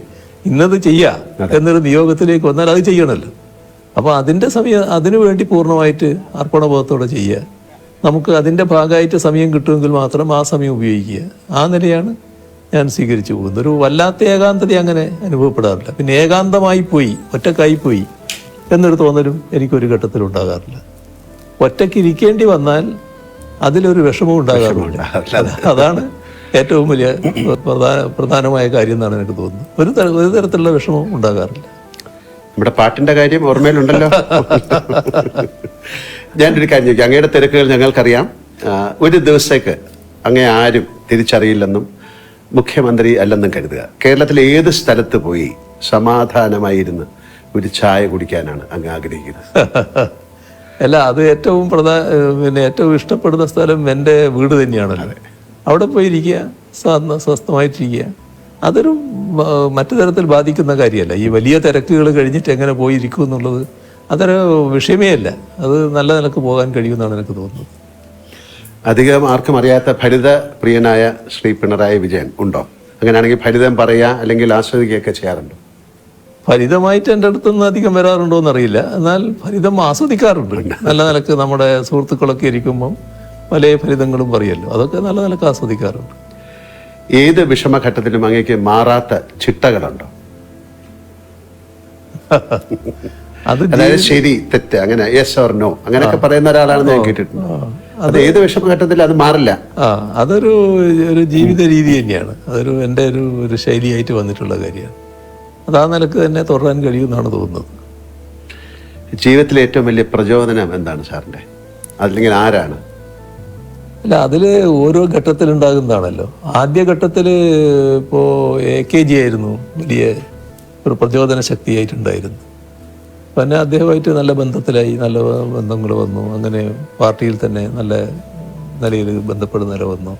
ഇന്നത് ചെയ്യാം എന്നൊരു നിയോഗത്തിലേക്ക് വന്നാൽ അത് ചെയ്യണമല്ലോ. അപ്പോൾ അതിനു വേണ്ടി പൂർണ്ണമായിട്ട് അർപ്പണബോധത്തോടെ ചെയ്യുക. നമുക്ക് അതിൻ്റെ ഭാഗമായിട്ട് സമയം കിട്ടുമെങ്കിൽ മാത്രം ആ സമയം ഉപയോഗിക്കുക. ആ നിലയാണ് ഞാൻ സ്വീകരിച്ചു പോകുന്നത്. ഒരു വല്ലാത്ത ഏകാന്തത അങ്ങനെ അനുഭവപ്പെടാറില്ല. പിന്നെ ഏകാന്തമായി പോയി, ഒറ്റക്കായി പോയി എന്നൊരു തോന്നലും എനിക്കൊരു ഘട്ടത്തിലും ഉണ്ടാകാറില്ല. ഒറ്റയ്ക്ക് ഇരിക്കേണ്ടി വന്നാൽ അതിലൊരു വിഷമവും ഉണ്ടാകാറില്ല. അതാണ് ഏറ്റവും വലിയ പ്രധാനമായ കാര്യം എന്നാണ് എനിക്ക് തോന്നുന്നത്. ഒരു തരത്തിലുള്ള വിഷമവും ഉണ്ടാകാറില്ല. നമ്മുടെ പാട്ടിന്റെ കാര്യം ഓർമ്മയിലുണ്ടല്ലോ. ഞാനൊരു കാര്യം ചോദിക്കാം. അങ്ങയുടെ തിരക്കുകൾ ഞങ്ങൾക്കറിയാം. ഒരു ദിവസത്തേക്ക് അങ്ങേ ആരും തിരിച്ചറിയില്ലെന്നും മുഖ്യമന്ത്രി അല്ലെന്നും കരുതുക. കേരളത്തിലെ ഏത് സ്ഥലത്ത് പോയി സമാധാനമായിരുന്ന് ഒരു ചായ കുടിക്കാനാണ് അങ്ങ് ആഗ്രഹിക്കുന്നത്? അല്ല, അത് ഏറ്റവും ഇഷ്ടപ്പെടുന്ന സ്ഥലം എൻ്റെ വീട് തന്നെയാണല്ലോ. അവിടെ പോയിരിക്കുക, സ്വസ്ഥമായിട്ടിരിക്കുക. അതൊരു മറ്റു തരത്തിൽ ബാധിക്കുന്ന കാര്യമല്ല. ഈ വലിയ തിരക്കുകൾ കഴിഞ്ഞിട്ട് എങ്ങനെ പോയിരിക്കും എന്നുള്ളത് അതൊരു വിഷയമേ അല്ല. അത് നല്ല നിലക്ക് പോകാൻ കഴിയുമെന്നാണ് എനിക്ക് തോന്നുന്നത്. അധികം ആർക്കും അറിയാത്ത ഫലിത പ്രിയനായ ശ്രീ പിണറായി വിജയൻ ഉണ്ടോ? അങ്ങനെയാണെങ്കിൽ ഫലിതം പറയുക അല്ലെങ്കിൽ ആസ്വദിക്കുകയൊക്കെ ചെയ്യാറുണ്ടോ? ഫലിതമായിട്ട് എൻ്റെ അടുത്തൊന്നും അധികം വരാറുണ്ടോ എന്നറിയില്ല. എന്നാൽ ഫലിതം ആസ്വദിക്കാറുണ്ട്. നല്ല നിലക്ക് നമ്മുടെ സുഹൃത്തുക്കളൊക്കെ ഇരിക്കുമ്പം പല ഫലിതങ്ങളും പറയുമല്ലോ, അതൊക്കെ നല്ല നിലക്ക് ആസ്വദിക്കാറുണ്ട്. ഏത് വിഷമഘട്ടത്തിലും അങ്ങേക്ക് മാറാത്ത ചിട്ടകളുണ്ടോ? അത് അതായത് ശരി തെറ്റ് അങ്ങനെ യെസ് ഓർ നോ അങ്ങനെയൊക്കെ പറയുന്ന ഒരാളാണെന്ന് ഞാൻ കേട്ടിട്ടുണ്ട്. അത് ഏത് വിഷമഘട്ടത്തിൽ അത് മാറില്ല. അതൊരു ജീവിത രീതി തന്നെയാണ്. എൻ്റെ ഒരു ശൈലിയായിട്ട് വന്നിട്ടുള്ള കാര്യമാണ്. അത് ആ നിലക്ക് തന്നെ തുടരാൻ കഴിയുമെന്നാണ് തോന്നുന്നത്. ജീവിതത്തിലെ ഏറ്റവും വലിയ പ്രചോദനം എന്താണ് സാറിൻ്റെ? അല്ലെങ്കിൽ ആരാണ്? അല്ല, അതിൽ ഓരോ ഘട്ടത്തിലുണ്ടാകുന്നതാണല്ലോ. ആദ്യ ഘട്ടത്തിൽ ഇപ്പോൾ AKG ആയിരുന്നു വലിയ ഒരു പ്രചോദന ശക്തിയായിട്ടുണ്ടായിരുന്നു. പിന്നെ അദ്ദേഹമായിട്ട് നല്ല ബന്ധത്തിലായി, നല്ല ബന്ധങ്ങൾ വന്നു. അങ്ങനെ പാർട്ടിയിൽ തന്നെ നല്ല നിലയിൽ ബന്ധപ്പെടുന്ന നില വന്നു.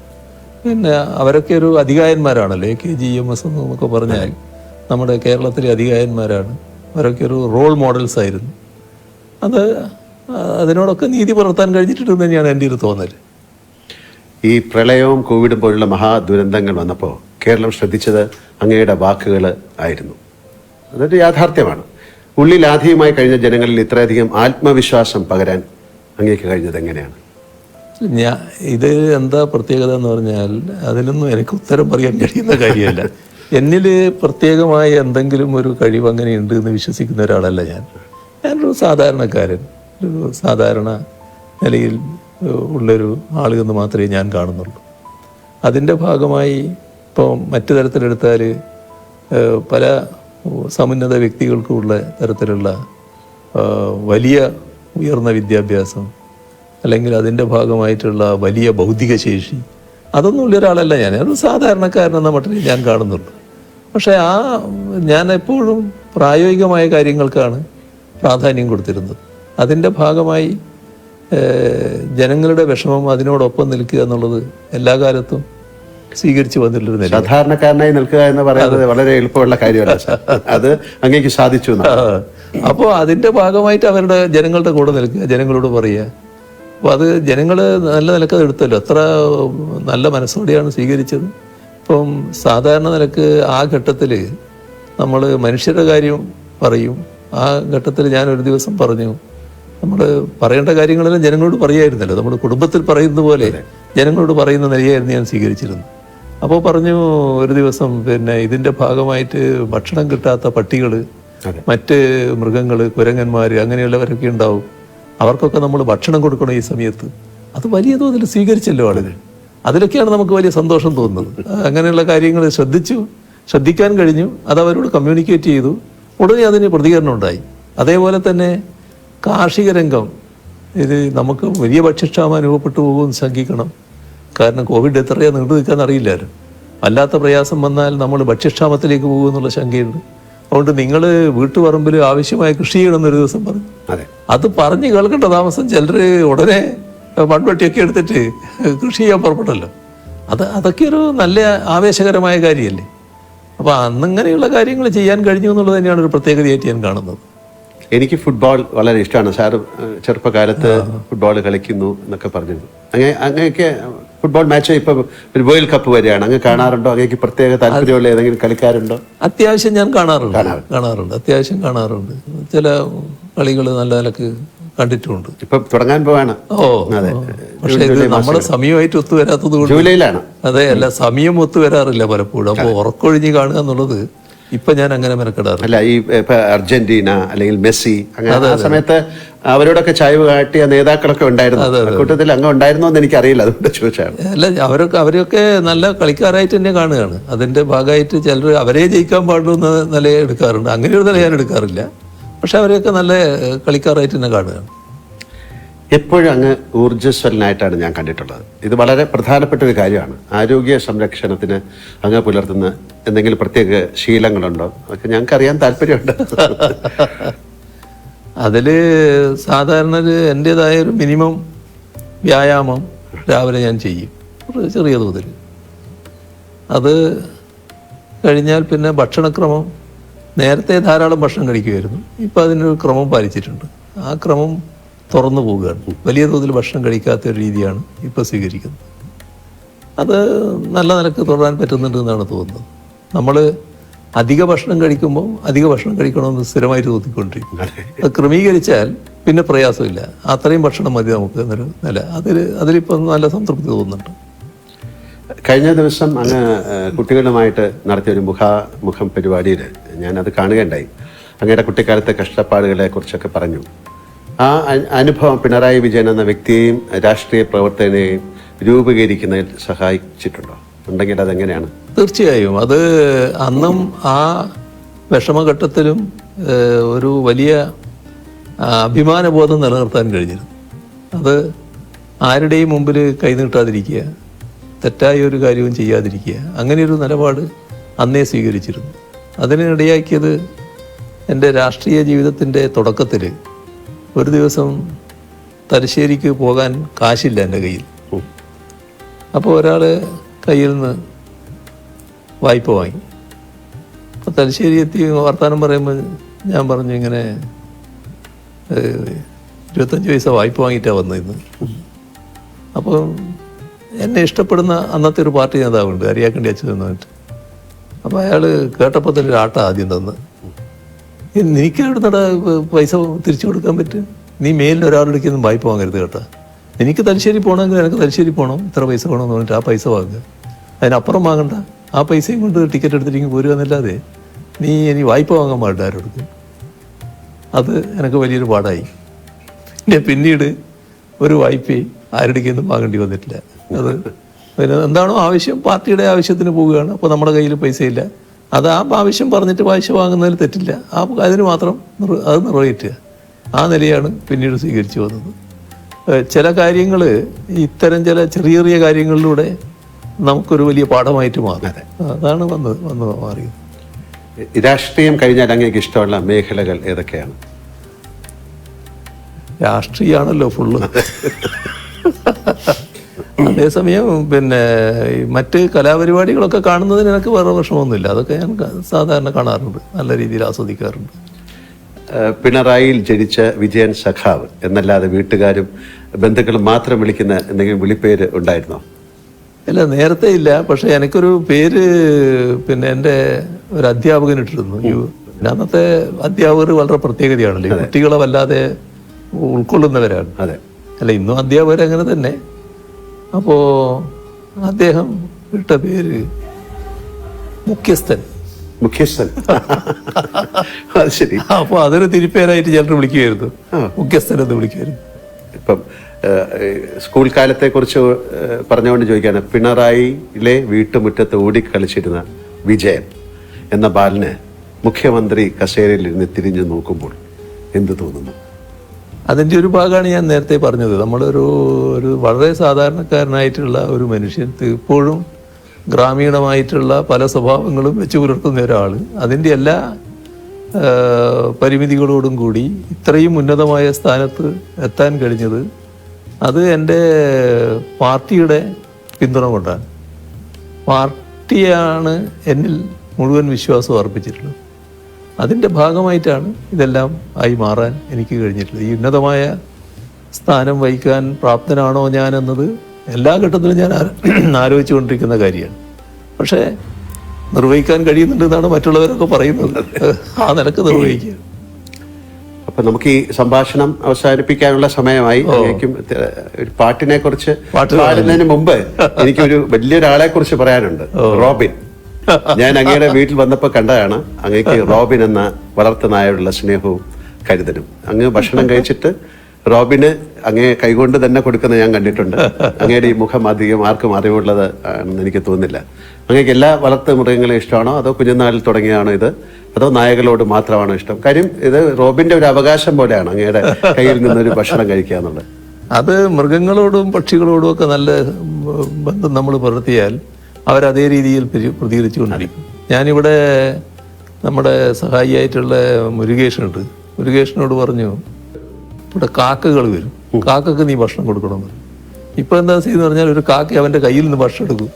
പിന്നെ അവരൊക്കെ ഒരു അധികായന്മാരാണല്ലോ. AKG EMS എന്നൊക്കെ പറഞ്ഞാൽ നമ്മുടെ കേരളത്തിലെ അധികായന്മാരാണ്. അവരൊക്കെ ഒരു റോൾ മോഡൽസ് ആയിരുന്നു. അതിനോടൊക്കെ നീതി പുലർത്താൻ കഴിഞ്ഞിട്ടുണ്ടെന്ന് തന്നെയാണ് എൻ്റെ ഒരു തോന്നൽ. ഈ പ്രളയവും കോവിഡും പോലുള്ള മഹാദുരന്തങ്ങൾ വന്നപ്പോൾ കേരളം ശ്രദ്ധിച്ചത് അങ്ങയുടെ വാക്കുകൾ ആയിരുന്നു. അതൊരു യാഥാർത്ഥ്യമാണ്. ഉള്ളിൽ ആദ്യമായി കഴിഞ്ഞ ജനങ്ങളിൽ ഇത്രയധികം ആത്മവിശ്വാസം പകരാൻ അങ്ങേക്ക് കഴിഞ്ഞത് എങ്ങനെയാണ്? ഇത് എന്താ പ്രത്യേകത എന്ന് പറഞ്ഞാൽ അതിനൊന്നും എനിക്ക് ഉത്തരം പറയാൻ കഴിയുന്ന കാര്യമല്ല. എന്നിൽ പ്രത്യേകമായ എന്തെങ്കിലും ഒരു കഴിവ് അങ്ങനെയുണ്ട് എന്ന് വിശ്വസിക്കുന്ന ഒരാളല്ല ഞാനൊരു സാധാരണക്കാരൻ, ഒരു സാധാരണ നിലയിൽ ഉള്ളൊരു ആളെന്ന് മാത്രമേ ഞാൻ കാണുന്നുള്ളൂ. അതിൻ്റെ ഭാഗമായി ഇപ്പോൾ മറ്റു തരത്തിലെടുത്താൽ പല സമുന്നത വ്യക്തികൾക്കുള്ള തരത്തിലുള്ള വലിയ ഉയർന്ന വിദ്യാഭ്യാസം, അല്ലെങ്കിൽ അതിൻ്റെ ഭാഗമായിട്ടുള്ള വലിയ ബൗദ്ധിക ശേഷി, അതൊന്നും ഉള്ള ഒരാളല്ല ഒരു സാധാരണക്കാരനെന്ന മട്ടിൽ ഞാൻ കാണുന്നുള്ളൂ. പക്ഷേ ഞാൻ എപ്പോഴും പ്രായോഗികമായ കാര്യങ്ങൾക്കാണ് പ്രാധാന്യം കൊടുത്തിരുന്നത്. അതിൻ്റെ ഭാഗമായി ജനങ്ങളുടെ വിഷമം അതിനോടൊപ്പം നിൽക്കുക എന്നുള്ളത് എല്ലാ കാലത്തും സ്വീകരിച്ചു വന്നിട്ടുള്ളൊരു നില. സാധാരണക്കാരനായി നിൽക്കുക എന്ന് പറയുന്നത് വളരെ എളുപ്പമുള്ള കാര്യമല്ല. അത് അങ്ങേക്ക് സാധിച്ചു. അപ്പോൾ അതിൻ്റെ ഭാഗമായിട്ട് അവരുടെ ജനങ്ങളുടെ കൂടെ നിൽക്കുക, ജനങ്ങളോട് പറയുക. അപ്പോൾ അത് ജനങ്ങൾ നല്ല നിലക്ക് എടുത്തല്ലോ. എത്ര നല്ല മനസ്സോടെയാണ് സ്വീകരിച്ചത്. ഇപ്പം സാധാരണ നിലക്ക് ആ ഘട്ടത്തിൽ നമ്മൾ മനുഷ്യരുടെ കാര്യം പറയും. ആ ഘട്ടത്തിൽ ഞാനൊരു ദിവസം പറഞ്ഞു, നമ്മൾ പറയേണ്ട കാര്യങ്ങളെല്ലാം ജനങ്ങളോട് പറയായിരുന്നല്ലോ. നമ്മൾ കുടുംബത്തിൽ പറയുന്നത് പോലെ ജനങ്ങളോട് പറയുന്ന നിലയായിരുന്നു ഞാൻ സ്വീകരിച്ചിരുന്നത്. അപ്പോൾ പറഞ്ഞു ഒരു ദിവസം, പിന്നെ ഇതിൻ്റെ ഭാഗമായിട്ട് ഭക്ഷണം കിട്ടാത്ത പട്ടികൾ, മറ്റ് മൃഗങ്ങൾ, കുരങ്ങന്മാർ, അങ്ങനെയുള്ളവരൊക്കെ ഉണ്ടാവും. അവർക്കൊക്കെ നമ്മൾ ഭക്ഷണം കൊടുക്കണം ഈ സമയത്ത്. അത് വലിയ തോതിൽ സ്വീകരിച്ചല്ലോ ആളുകൾ. അതിലൊക്കെയാണ് നമുക്ക് വലിയ സന്തോഷം തോന്നുന്നത്. അങ്ങനെയുള്ള കാര്യങ്ങൾ ശ്രദ്ധിക്കാൻ കഴിഞ്ഞു. അത് അവരോട് കമ്മ്യൂണിക്കേറ്റ് ചെയ്തു. ഉടനെ അതിന് പ്രതികരണം ഉണ്ടായി. അതേപോലെ തന്നെ കാർഷിക രംഗം, ഇത് നമുക്ക് വലിയ ഭക്ഷ്യക്ഷാമം അനുഭവപ്പെട്ടു പോകുമെന്ന് ശങ്കിക്കണം. കാരണം കോവിഡ് എത്രയാണ് നീണ്ടു നിൽക്കാന്ന് അറിയില്ലായിരുന്നു. അല്ലാത്ത പ്രയാസം വന്നാൽ നമ്മൾ ഭക്ഷ്യക്ഷാമത്തിലേക്ക് പോകുമെന്നുള്ള ശങ്കയുണ്ട്. അതുകൊണ്ട് നിങ്ങൾ വീട്ടുപറമ്പിൽ ആവശ്യമായ കൃഷി ചെയ്യണമെന്നൊരു ദിവസം പറഞ്ഞു. അത് പറഞ്ഞ് കേൾക്കേണ്ട താമസം ചിലർ ഉടനെ മൺവെട്ടിയൊക്കെ എടുത്തിട്ട് കൃഷി ചെയ്യാൻ പുറപ്പെട്ടല്ലോ. അതൊക്കെ ഒരു നല്ല ആവേശകരമായ കാര്യമല്ലേ. അപ്പോൾ അന്നിങ്ങനെയുള്ള കാര്യങ്ങൾ ചെയ്യാൻ കഴിഞ്ഞു എന്നുള്ളത് തന്നെയാണ് ഒരു പ്രത്യേകതയായിട്ട് ഞാൻ കാണുന്നത്. എനിക്ക് ഫുട്ബോൾ വളരെ ഇഷ്ടമാണ്. സാർ ചെറുപ്പകാലത്ത് ഫുട്ബോൾ കളിക്കുന്നു എന്നൊക്കെ പറഞ്ഞിരുന്നു. അങ്ങനെയൊക്കെ ഫുട്ബോൾ മാച്ച് ഇപ്പോൾ ഒരു വേൾഡ് കപ്പ് വരികയാണ്, അങ്ങ് കാണാറുണ്ടോ? അങ്ങേക്ക് പ്രത്യേക താല്പര്യമുള്ള ഏതെങ്കിലും കളിക്കാരുണ്ടോ? അത്യാവശ്യം ഞാൻ കാണാറുണ്ട്. അത്യാവശ്യം കാണാറുണ്ട്. ചില കളികൾ നല്ല നിലക്ക് കണ്ടിട്ടുമുണ്ട്. ഇപ്പൊ തുടങ്ങാൻ പോവാണ്. അതെ. പക്ഷെ ഇത് നമ്മുടെ സമയമായിട്ട് ഒത്തുവരാത്തത് കൊണ്ട് ജൂലൈയിലാണ്. അതെ, അല്ല, സമയം ഒത്തുവരാറില്ല പലപ്പോഴും. അപ്പോൾ ഉറക്കൊഴിഞ്ഞ് കാണുക എന്നുള്ളത് ഇപ്പൊ ഞാൻ അങ്ങനെ മെനക്കെടാറില്ല. അല്ല, ഈ ഇപ്പൊ അർജന്റീന അല്ലെങ്കിൽ മെസ്സി, അങ്ങനെ ആ സമയത്ത് അവരോടൊക്കെ ചായ്വ് കാട്ടിയ നേതാക്കളൊക്കെ ഉണ്ടായിരുന്നു. കൂട്ടത്തിൽ അങ്ങ് ഉണ്ടായിരുന്നോ എന്ന് എനിക്കറിയില്ല, അതുകൊണ്ട് ചോദിച്ചാണ്. അല്ല, അവരൊക്കെ നല്ല കളിക്കാരായിട്ട് തന്നെ കാണുകയാണ്. അതിന്റെ ഭാഗമായിട്ട് ചിലർ അവരെ ജയിക്കാൻ പാടുന്ന നില എടുക്കാറുണ്ട്. അങ്ങനെ ഒരു നില ഞാൻ എടുക്കാറില്ല. പക്ഷെ അവരെയൊക്കെ നല്ല കളിക്കാരായിട്ട് തന്നെ കാണുകയാണ്. എപ്പോഴും അങ്ങ് ഊർജ്ജസ്വലനായിട്ടാണ് ഞാൻ കണ്ടിട്ടുള്ളത്. ഇത് വളരെ പ്രധാനപ്പെട്ട ഒരു കാര്യമാണ്. ആരോഗ്യ സംരക്ഷണത്തിന് അങ്ങ് പുലർത്തുന്ന എന്തെങ്കിലും പ്രത്യേക ശീലങ്ങളുണ്ടോ? അതൊക്കെ ഞങ്ങൾക്ക് അറിയാൻ താല്പര്യമുണ്ട്. അതിൽ സാധാരണ എൻ്റെതായ ഒരു മിനിമം വ്യായാമം രാവിലെ ഞാൻ ചെയ്യും, ചെറിയ തോതിൽ. അത് കഴിഞ്ഞാൽ പിന്നെ ഭക്ഷണക്രമം, നേരത്തെ ധാരാളം ഭക്ഷണം കഴിക്കുമായിരുന്നു. ഇപ്പം അതിനൊരു ക്രമം പാലിച്ചിട്ടുണ്ട്. ആ ക്രമം തുറന്നു പോവുകയാണ്. വലിയ തോതിൽ ഭക്ഷണം കഴിക്കാത്ത ഒരു രീതിയാണ് ഇപ്പോൾ സ്വീകരിക്കുന്നത്. അത് നല്ല നിലക്ക് തുടരാൻ പറ്റുന്നുണ്ട് എന്നാണ് തോന്നുന്നത്. നമ്മൾ അധിക ഭക്ഷണം കഴിക്കുമ്പോൾ അധിക ഭക്ഷണം കഴിക്കണമെന്ന് സ്ഥിരമായിട്ട് തോന്നിക്കൊണ്ടിരിക്കും. അത് ക്രമീകരിച്ചാൽ പിന്നെ പ്രയാസമില്ല. അത്രയും ഭക്ഷണം മതി നമുക്ക് എന്നൊരു നില. അതിലിപ്പം നല്ല സംതൃപ്തി തോന്നുന്നുണ്ട്. കഴിഞ്ഞ ദിവസം അങ്ങ് കുട്ടികളുമായിട്ട് നടത്തിയൊരു മുഖാമുഖം പരിപാടിയിൽ ഞാനത് കാണുകയുണ്ടായി. അങ്ങയുടെ കുട്ടിക്കാലത്തെ കഷ്ടപ്പാടുകളെ കുറിച്ചൊക്കെ പറഞ്ഞു. ആ അനുഭവം പിണറായി വിജയൻ എന്ന വ്യക്തിയെയും രാഷ്ട്രീയ പ്രവർത്തകനെയും രൂപീകരിക്കുന്നതിൽ സഹായിച്ചിട്ടുണ്ടോ? ഉണ്ടെങ്കിൽ അതെങ്ങനെയാണ്? തീർച്ചയായും അത് അന്നും ആ വിഷമഘട്ടത്തിലും ഒരു വലിയ അഭിമാനബോധം നിലനിർത്താൻ കഴിഞ്ഞിരുന്നു. അത് ആരുടെയും മുമ്പിൽ കൈനീട്ടാതിരിക്കുക, തെറ്റായ ഒരു കാര്യവും ചെയ്യാതിരിക്കുക, അങ്ങനെയൊരു നിലപാട് അന്നേ സ്വീകരിച്ചിരുന്നു. അതിനിടയാക്കിയത് എൻ്റെ രാഷ്ട്രീയ ജീവിതത്തിൻ്റെ തുടക്കത്തിൽ ഒരു ദിവസം തലശ്ശേരിക്ക് പോകാൻ കാശില്ല എൻ്റെ കയ്യിൽ. അപ്പോൾ ഒരാൾ കയ്യിൽ നിന്ന് വായ്പ വാങ്ങി. അപ്പോൾ തലശ്ശേരി എത്തി വർത്തമാനം പറയുമ്പോൾ ഞാൻ പറഞ്ഞു, ഇങ്ങനെ 25 പൈസ വായ്പ വാങ്ങിയിട്ടാണ് വന്നിരുന്നു. അപ്പോൾ എന്നെ ഇഷ്ടപ്പെടുന്ന അന്നത്തെ ഒരു പാർട്ടി നേതാവുണ്ട്, അരിയാക്കണ്ടി അച്ഛൻ എന്നിട്ട്. അപ്പോൾ അയാൾ കേട്ടപ്പോൾ തന്നെ ഒരു ആട്ട ആദ്യം തന്ന്, നിനക്ക് എവിടുന്നടാ പൈസ തിരിച്ചു കൊടുക്കാൻ പറ്റും? നീ മേലിൽ ഒരാളുടെക്കൊന്നും വായ്പ വാങ്ങരുത് കേട്ടോ. എനിക്ക് തലശ്ശേരി പോകണമെങ്കിൽ എനിക്ക് തലശ്ശേരി പോകണം, ഇത്ര പൈസ വേണമെന്ന് പറഞ്ഞിട്ട് ആ പൈസ വാങ്ങുക, അതിനപ്പുറം വാങ്ങണ്ട. ആ പൈസയും കൊണ്ട് ടിക്കറ്റ് എടുത്തിട്ട് പോരുക എന്നല്ലാതെ നീ ഇനി വായ്പ വാങ്ങാൻ പാടില്ല ആരോടുക്കും. അത് എനിക്ക് വലിയൊരു പാടായി. പിന്നീട് ഒരു വായ്പയും ആരുടെക്കൊന്നും വാങ്ങേണ്ടി വന്നിട്ടില്ല. അത് പിന്നെ എന്താണോ ആവശ്യം, പാർട്ടിയുടെ ആവശ്യത്തിന് പോവുകയാണ്. അപ്പോൾ നമ്മുടെ കയ്യിൽ പൈസയില്ല, അത് ആ ആവശ്യം പറഞ്ഞിട്ട് പൈസ വാങ്ങുന്നതിൽ തെറ്റില്ല, അതിന് മാത്രം അത് നിറവേറ്റുക. ആ നിലയാണ് പിന്നീട് സ്വീകരിച്ചു വന്നത്. ചില കാര്യങ്ങൾ, ഇത്തരം ചില ചെറിയ ചെറിയ കാര്യങ്ങളിലൂടെ നമുക്കൊരു വലിയ പാഠമായിട്ട് മാറും. അതാണ് വന്ന് മാറിയത്. രാഷ്ട്രീയം കഴിഞ്ഞാൽ അങ്ങേക്ക് ഇഷ്ടമുള്ള മേഖലകൾ ഏതൊക്കെയാണ്? രാഷ്ട്രീയമാണല്ലോ ഫുള്ള്. അതേസമയം പിന്നെ മറ്റ് കലാപരിപാടികളൊക്കെ കാണുന്നതിന് എനിക്ക് വേറെ വിഷമമൊന്നുമില്ല. അതൊക്കെ ഞാൻ സാധാരണ കാണാറുണ്ട്, നല്ല രീതിയിൽ ആസ്വദിക്കാറുണ്ട്. പിണറായിയിൽ ജനിച്ച വിജയൻ സഖാവ് എന്നല്ലാതെ വീട്ടുകാരും ബന്ധുക്കളും മാത്രം വിളിക്കുന്ന എന്തെങ്കിലും വിളിപ്പേര് ഉണ്ടായിരുന്നോ? ഇല്ല, നേരത്തെ ഇല്ല. പക്ഷെ എനിക്കൊരു പേര് പിന്നെ എൻ്റെ ഒരു അധ്യാപകൻ ഇട്ടിരുന്നു. അന്നത്തെ അധ്യാപകർ വളരെ പ്രത്യേകതയാണല്ലോ, കുട്ടികളെ വല്ലാതെ ഉൾക്കൊള്ളുന്നവരാണ്. അതെ, അല്ല ഇന്നും അധ്യാപകർ അങ്ങനെ തന്നെ. അപ്പോൾ അദ്ദേഹം ഇട്ട പേര് മുഖ്യസ്ഥൻ. അത് ശരി. അപ്പോൾ അതൊരു തിരിപ്പേരായിട്ട് ചിലർ വിളിക്കുമായിരുന്നു, മുഖ്യസ്ഥൻ എന്ന് വിളിക്കുമായിരുന്നു. ഇപ്പം സ്കൂൾ കാലത്തെ കുറിച്ച് പറഞ്ഞുകൊണ്ട് ചോദിക്കാണ്, പിണറായിയിലെ വീട്ടുമുറ്റത്ത് ഓടിക്കളിച്ചിരുന്ന വിജയൻ എന്ന ബാലന് മുഖ്യമന്ത്രി കസേരയിൽ ഇരുന്ന് തിരിഞ്ഞു നോക്കുമ്പോൾ എന്ത് തോന്നുന്നു? അതിൻ്റെ ഒരു ഭാഗമാണ് ഞാൻ നേരത്തെ പറഞ്ഞത്. നമ്മളൊരു വളരെ സാധാരണക്കാരനായിട്ടുള്ള ഒരു മനുഷ്യൻ, ഇപ്പോഴും ഗ്രാമീണമായിട്ടുള്ള പല സ്വഭാവങ്ങളും വെച്ച് പുലർത്തുന്ന ഒരാൾ, അതിൻ്റെ എല്ലാ പരിമിതികളോടും കൂടി ഇത്രയും ഉന്നതമായ സ്ഥാനത്ത് എത്താൻ കഴിഞ്ഞത് അത് എൻ്റെ പാർട്ടിയുടെ പിന്തുണ കൊണ്ടാണ്. പാർട്ടിയാണ് എന്നിൽ മുഴുവൻ വിശ്വാസം അർപ്പിച്ചിട്ടുള്ളത്. അതിൻ്റെ ഭാഗമായിട്ടാണ് ഇതെല്ലാം ആയി മാറാൻ എനിക്ക് കഴിഞ്ഞിട്ടുള്ളത്. ഈ ഉന്നതമായ സ്ഥാനം വഹിക്കാൻ പ്രാപ്തനാണോ ഞാൻ എന്നത് എല്ലാ ഘട്ടത്തിലും ഞാൻ ആലോചിച്ചുകൊണ്ടിരിക്കുന്ന കാര്യമാണ്. പക്ഷേ നിർവഹിക്കാൻ കഴിയുന്നുണ്ടെന്നാണ് മറ്റുള്ളവരൊക്കെ പറയുന്നത്. ആ നിലക്ക് നിർവഹിക്കുക. അപ്പൊ നമുക്ക് ഈ സംഭാഷണം അവസാനിപ്പിക്കാനുള്ള സമയമായി. ഒരു പാട്ടിനെ കുറിച്ച് പാടുന്നതിന് മുമ്പ് എനിക്കൊരു വലിയൊരാളെ കുറിച്ച് പറയാനുണ്ട്. റോബിൻ. ഞാൻ അങ്ങയുടെ വീട്ടിൽ വന്നപ്പോൾ കണ്ടതാണ്. അങ്ങേക്ക് റോബിൻ എന്ന വളർത്തുനായോടുള്ള സ്നേഹവും കരുതലും. അങ്ങ് ഭക്ഷണം കഴിച്ചിട്ട് റോബിന് അങ്ങേ കൈകൊണ്ട് തന്നെ കൊടുക്കുന്നത് ഞാൻ കണ്ടിട്ടുണ്ട്. അങ്ങയുടെ ഈ മുഖം അധികം ആർക്കും അറിവുള്ളത് ആണെന്ന് എനിക്ക് തോന്നുന്നില്ല. അങ്ങേക്ക് എല്ലാ വളർത്തു മൃഗങ്ങളെയും ഇഷ്ടമാണോ, അതോ കുഞ്ഞുനാളിൽ തുടങ്ങിയാണോ ഇത്, അതോ നായകളോട് മാത്രമാണോ ഇഷ്ടം? കാര്യം ഇത് റോബിന്റെ ഒരു അവകാശം പോലെയാണ് അങ്ങയുടെ കയ്യിൽ നിന്നൊരു ഭക്ഷണം കഴിക്കുക എന്നുള്ളത്. അത് മൃഗങ്ങളോടും പക്ഷികളോടും ഒക്കെ നല്ല ബന്ധം നമ്മൾ പുലർത്തിയാൽ അവരതേ രീതിയിൽ പ്രതികരിച്ചുകൊണ്ടിരിക്കും. ഞാനിവിടെ നമ്മുടെ സഹായിയായിട്ടുള്ള മുരുകേഷനുണ്ട്. മുരുകേഷനോട് പറഞ്ഞു, ഇവിടെ കാക്കകൾ വരും, കാക്കക്ക് നീ ഭക്ഷണം കൊടുക്കണമെന്ന്. ഇപ്പൊ എന്താ ചെയ്യുന്ന പറഞ്ഞാൽ ഒരു കാക്ക അവന്റെ കയ്യിൽ നിന്ന് ഭക്ഷണം എടുക്കും.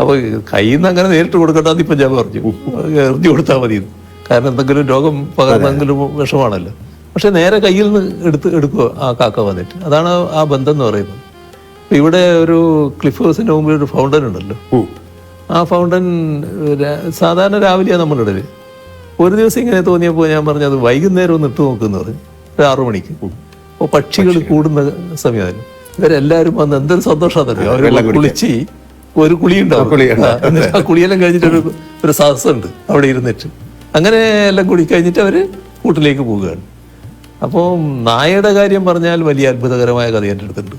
അപ്പൊ കയ്യിൽ നിന്ന് അങ്ങനെ നേരിട്ട് കൊടുക്കണ്ടെന്ന് ഇപ്പൊ ഞാൻ പറഞ്ഞു, എറിഞ്ഞു കൊടുത്താൽ മതി. കാരണം എന്തെങ്കിലും രോഗം പകർന്നെങ്കിലും വിഷമാണല്ലോ. പക്ഷെ നേരെ കയ്യിൽ നിന്ന് എടുക്കുക ആ കാക്ക വന്നിട്ട്. അതാണ് ആ ബന്ധം എന്ന് പറയുന്നത്. ഇവിടെ ഒരു ക്ലിഫ് ഹൗസിന്റെ മുമ്പിൽ ഒരു ഫൗണ്ടൻ ഉണ്ടല്ലോ. ആ ഫൗണ്ടൻ സാധാരണ രാവിലെയാണ് നമ്മളിടല്. ഒരു ദിവസം ഇങ്ങനെ തോന്നിയപ്പോൾ ഞാൻ പറഞ്ഞു, അത് വൈകുന്നേരം ഒന്ന് ഇട്ട് നോക്കുന്ന പറഞ്ഞു, ഒരു 6 മണിക്ക്. അപ്പോൾ പക്ഷികൾ കൂടുന്ന സമയമായിരുന്നു. ഇവരെല്ലാവരും വന്ന് എന്തൊരു സന്തോഷമാണെന്നറിയോ. അവർ കുളിച്ച് ഒരു കുളിയുണ്ടാവും. എന്നിട്ട് ആ കുളിയെല്ലാം കഴിഞ്ഞിട്ട് ഒരു സദസ്സുണ്ട് അവിടെ ഇരുന്നിട്ട്. അങ്ങനെ എല്ലാം കൂടി കഴിഞ്ഞിട്ട് അവർ കൂട്ടിലേക്ക് പോവുകയാണ്. അപ്പോൾ നായയുടെ കാര്യം പറഞ്ഞാൽ വലിയ അത്ഭുതകരമായ കഥ എൻ്റെ അടുത്തുണ്ട്.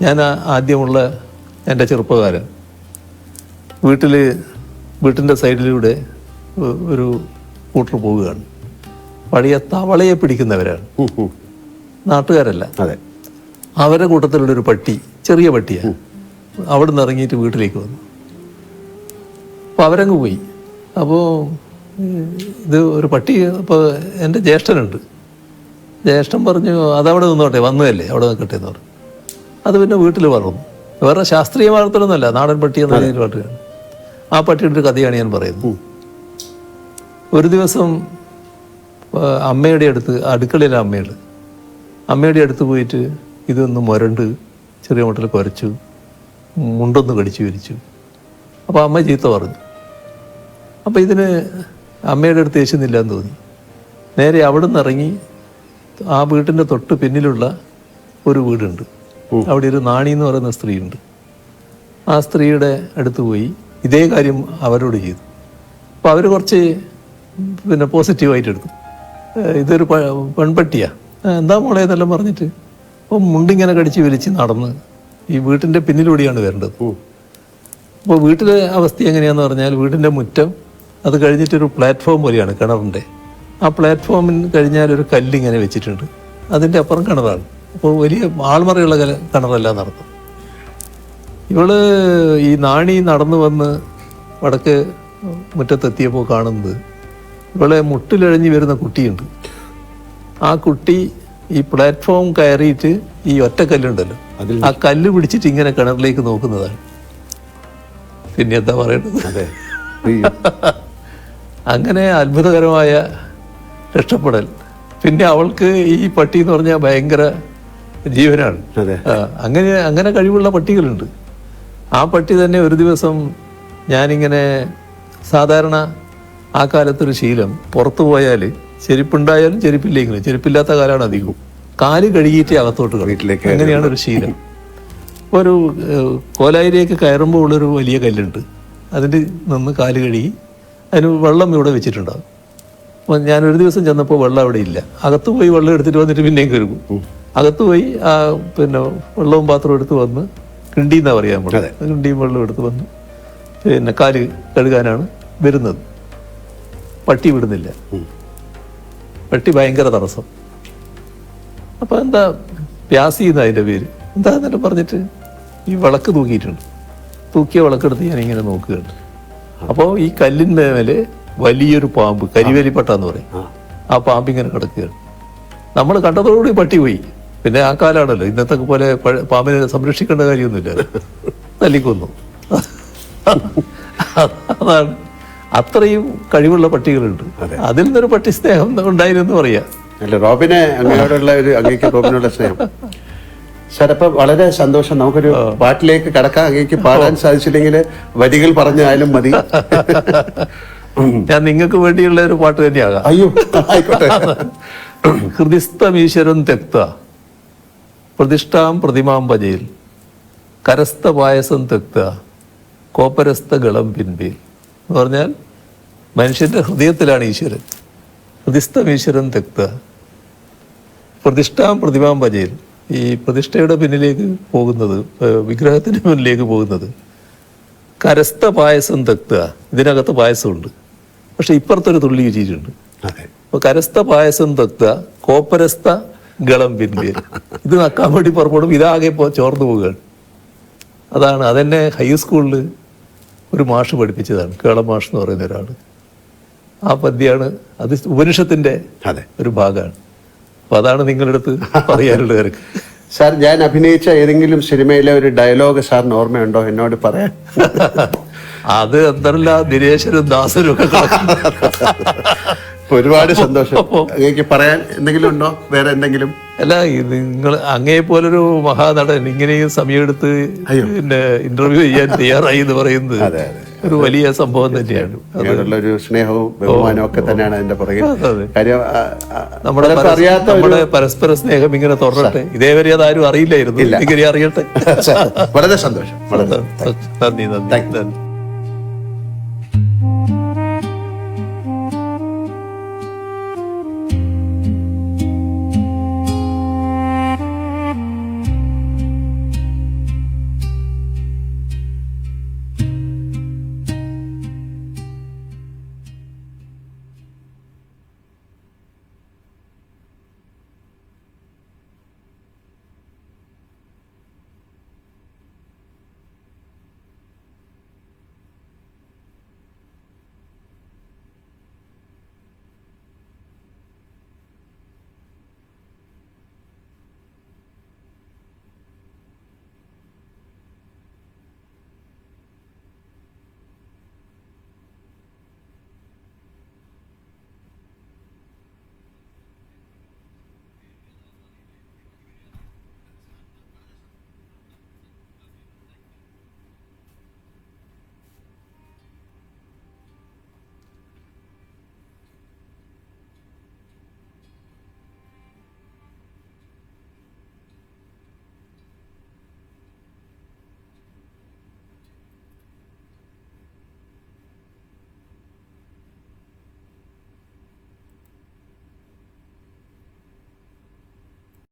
ഞാൻ ആദ്യമുള്ള എൻ്റെ ചെറുപ്പകാലം വീട്ടിൻ്റെ സൈഡിലൂടെ ഒരു കൂട്ടർ പോവുകയാണ്. പഴയ തവളയെ പിടിക്കുന്നവരാണ്, നാട്ടുകാരല്ല. അതെ. അവരുടെ കൂട്ടത്തിലുള്ള ഒരു പട്ടി, ചെറിയ പട്ടിയാണ്. അവിടെ നിന്ന് ഇറങ്ങിയിട്ട് വീട്ടിലേക്ക് വന്നു. അപ്പോൾ അവരങ്ങ് പോയി. അപ്പോൾ ഇത് ഒരു പട്ടി, ഇപ്പോൾ എൻ്റെ ജ്യേഷ്ഠനുണ്ട്. ജ്യേഷ്ഠൻ പറഞ്ഞു അതവിടെ നിന്നോട്ടെ, വന്നതല്ലേ അവിടെ നിൽക്കട്ടെ എന്ന് പറഞ്ഞു. അത് പിന്നെ വീട്ടിൽ വളർന്നു. വേറെ ശാസ്ത്രീയ വളർത്തലൊന്നുമല്ല, നാടൻ പട്ടി എന്ന രീതിയിൽ വളർത്തുകയാണ്. ആ പട്ടിയുടെ ഒരു കഥയാണ് ഞാൻ പറയുന്നത്. ഒരു ദിവസം അമ്മയുടെ അടുത്ത്, അടുക്കളയിലെ അമ്മയുടെ അടുത്ത് പോയിട്ട് ഇതൊന്ന് മുരണ്ട് ചെറിയ മട്ടിൽ കുരച്ചു, മുണ്ടൊന്ന് കടിച്ചു വിരിച്ചു. അപ്പോൾ അമ്മ ചീത്ത പറഞ്ഞു. അപ്പോൾ ഇതിന് അമ്മയുടെ അടുത്ത് യേശുന്നില്ല എന്ന് തോന്നി. നേരെ അവിടെ നിന്ന് ഇറങ്ങി ആ വീട്ടിൻ്റെ തൊട്ട് പിന്നിലുള്ള ഒരു വീടുണ്ട്. അവിടെ ഒരു നാണി എന്ന് പറയുന്ന സ്ത്രീയുണ്ട്. ആ സ്ത്രീയുടെ അടുത്ത് പോയി ഇതേ കാര്യം അവരോട് ചെയ്തു. അപ്പോൾ അവർ കുറച്ച് പിന്നെ പോസിറ്റീവായിട്ട് എടുത്തു. ഇതൊരു പെൺപട്ടിയാ, എന്താ മോളെ എന്നെല്ലാം പറഞ്ഞിട്ട് അപ്പം മുണ്ടിങ്ങനെ കടിച്ച് വലിച്ച് നടന്ന് ഈ വീട്ടിൻ്റെ പിന്നിലൂടെയാണ് വരേണ്ടത്. അപ്പോൾ വീട്ടിലെ അവസ്ഥ എങ്ങനെയാണെന്ന് പറഞ്ഞാൽ വീടിൻ്റെ മുറ്റം അത് കഴിഞ്ഞിട്ടൊരു പ്ലാറ്റ്ഫോം പോലെയാണ് കിണറിൻ്റെ. ആ പ്ലാറ്റ്ഫോമിന് കഴിഞ്ഞാൽ ഒരു കല്ലിങ്ങനെ വെച്ചിട്ടുണ്ട്, അതിൻ്റെ അപ്പുറം കിണറാണ്. അപ്പോൾ വലിയ ആൾമറയുള്ള കിണറല്ല നടത്തും. ഇവള് ഈ നാണി നടന്നു വന്ന് വടക്ക് മുറ്റത്തെത്തിയപ്പോൾ കാണുന്നത് ഇവളെ മുട്ടിലഴഞ്ഞ് വരുന്ന കുട്ടിയുണ്ട്. ആ കുട്ടി ഈ പ്ലാറ്റ്ഫോം കയറിയിട്ട് ഈ ഒറ്റക്കല്ലുണ്ടല്ലോ, ആ കല്ല് പിടിച്ചിട്ട് ഇങ്ങനെ കിണറിലേക്ക് നോക്കുന്നതാണ്. പിന്നെ എന്താ പറയേണ്ടത്? അങ്ങനെ അത്ഭുതകരമായ രക്ഷപ്പെടൽ. പിന്നെ അവൾക്ക് ഈ പട്ടി എന്ന് പറഞ്ഞാൽ ഭയങ്കര ജീവനാണ്. അങ്ങനെ കഴിവുള്ള പട്ടികളുണ്ട്. ആ പട്ടി തന്നെ ഒരു ദിവസം ഞാനിങ്ങനെ, സാധാരണ ആ കാലത്തൊരു ശീലം, പുറത്തു പോയാൽ ചെരുപ്പുണ്ടായാലും ചെരുപ്പില്ലെങ്കിലും, ചെരുപ്പില്ലാത്ത കാലമാണ് അധികവും, കാല് കഴുകിയിട്ട് അകത്തോട്ട് വീട്ടിലേക്ക്, അങ്ങനെയാണ് ഒരു ശീലം. ഇപ്പോൾ ഒരു കോലായിലേക്ക് കയറുമ്പോൾ ഉള്ളൊരു വലിയ കല്ലുണ്ട്, അതിൻ്റെ നിന്ന് കാല് കഴുകി അതിന് വെള്ളം ഇവിടെ വെച്ചിട്ടുണ്ടാകും. അപ്പോൾ ഞാനൊരു ദിവസം ചെന്നപ്പോൾ വെള്ളം അവിടെ ഇല്ല. അകത്ത് പോയി വെള്ളം എടുത്തിട്ട് വന്നിട്ട് പിന്നെയും കഴുകും. അകത്ത് പോയി പിന്നെ വെള്ളവും പാത്രവും എടുത്ത് വന്ന്, കിണ്ടി എന്നാ പറയാൻ പറ്റും, കിണ്ടിയും വെള്ളം എടുത്ത് വന്ന് പിന്നെ കാല് കഴുകാനാണ് വരുന്നത്. പട്ടി വിടുന്നില്ല, പട്ടി ഭയങ്കര തടസ്സം. അപ്പം എന്താ പ്യാസി എന്ന് അതിൻ്റെ പേര്, എന്താന്നെല്ലാം പറഞ്ഞിട്ട് ഈ വിളക്ക് തൂക്കിയിട്ടുണ്ട്. തൂക്കിയ വിളക്കെടുത്ത് ഞാനിങ്ങനെ നോക്കുകയാണ്. അപ്പോൾ ഈ കല്ലിൻ്റെ മേലെ വലിയൊരു പാമ്പ്, കരിവേലിപ്പട്ടാന്ന് പറയും, ആ പാമ്പിങ്ങനെ കിടക്കുകയാണ്. നമ്മൾ കണ്ടതോടുകൂടി പട്ടി പോയി. പിന്നെ ആ കാലാണല്ലോ, ഇന്നത്തെ പോലെ പാമ്പിനെ സംരക്ഷിക്കേണ്ട കാര്യമൊന്നുമില്ല, തല്ലിക്കൊന്നു. അതാണ്, അത്രയും കഴിവുള്ള പട്ടികളുണ്ട്. അതിൽ നിന്നൊരു പട്ടി സ്നേഹം ഉണ്ടായിരുന്നു പറയാം. അല്ല, റോബിനെ അങ്ങയോടുള്ള ഒരു അങ്ങേക്ക് റോബിനുള്ള സ്നേഹം. സാർ, അപ്പൊ വളരെ സന്തോഷം. നമുക്കൊരു പാട്ടിലേക്ക് കടക്കാൻ. അങ്ങേക്ക് പാടാൻ സാധിച്ചില്ലെങ്കിൽ വരികൾ പറഞ്ഞാലും മതി. ഞാൻ നിങ്ങൾക്ക് വേണ്ടിയുള്ള ഒരു പാട്ട് തന്നെയാകാം. അയ്യോ, ആയിക്കോട്ടെ. ഹൃദിസ്ഥമീശ്വരം തെക്ത പ്രതിഷ്ഠാം പ്രതിമാം ഭജയിൽ കരസ്ഥ പായസം തെക്ത കോപ്പരസ്ഥ ഗളം പിൻപേൽ എന്ന് പറഞ്ഞാൽ മനുഷ്യന്റെ ഹൃദയത്തിലാണ് ഈശ്വരൻ. ഹൃദിസ്ഥമീശ്വരം തെക്ത പ്രതിഷ്ഠാം പ്രതിമാം ഭജയിൽ, ഈ പ്രതിഷ്ഠയുടെ പിന്നിലേക്ക് പോകുന്നത്, വിഗ്രഹത്തിന് മുന്നിലേക്ക് പോകുന്നത്. കരസ്ഥ പായസം തെക്ത, ഇതിനകത്ത് പായസമുണ്ട്, പക്ഷെ ഇപ്പുറത്തൊരു തുള്ളി വെച്ചിട്ടുണ്ട്. അപ്പൊ കരസ്ഥ പായസം തെക്ത കോപ്പരസ്ഥ ഗളം പിൻപേൽ, ഇത് നക്കാൻ വേണ്ടി പുറപ്പെടും. ഇതാകെ ചോർന്നു പോവുകയാണ്. അതാണ്, അതെന്നെ ഹൈസ്കൂളിൽ ഒരു മാഷ് പഠിപ്പിച്ചതാണ്, കേള മാഷ് എന്ന് പറയുന്ന ഒരാൾ. ആ പദ്യമാണ്, അത് ഉപനിഷത്തിന്റെ ഒരു ഭാഗമാണ്. അപ്പൊ അതാണ് നിങ്ങളുടെ അടുത്ത് പറയാനുള്ളത്. എനിക്ക് സാർ, ഞാൻ അഭിനയിച്ച ഏതെങ്കിലും സിനിമയിലെ ഒരു ഡയലോഗ് സാറിന് ഓർമ്മയുണ്ടോ എന്നോട് പറയാൻ? അത് എന്തല്ല, ദിനേശനും ദാസനും ഒക്കെ ഒരുപാട് സന്തോഷം. അങ്ങേക്ക് പറയാൻ എന്തെങ്കിലും ഉണ്ടോ, വേറെ എന്തെങ്കിലും? അല്ല, നിങ്ങൾ അങ്ങേ പോലൊരു മഹാനടൻ ഇങ്ങനെയും സമയമെടുത്ത് പിന്നെ ഇന്റർവ്യൂ ചെയ്യാൻ തയ്യാറായി എന്ന് പറയുന്നത് ഒരു വലിയ സംഭവം തന്നെയാണ്. ഒരു സ്നേഹവും ബഹുമാനവും ഒക്കെ തന്നെയാണ് അതിന്റെ പുറകിൽ. നമ്മുടെ പരസ്പര സ്നേഹം ഇങ്ങനെ തുറന്നട്ടെ. ഇതേവരെ അതാരും അറിയില്ലായിരുന്നു, ഇങ്ങനെ അറിയട്ടെ. വളരെ സന്തോഷം. നന്ദി.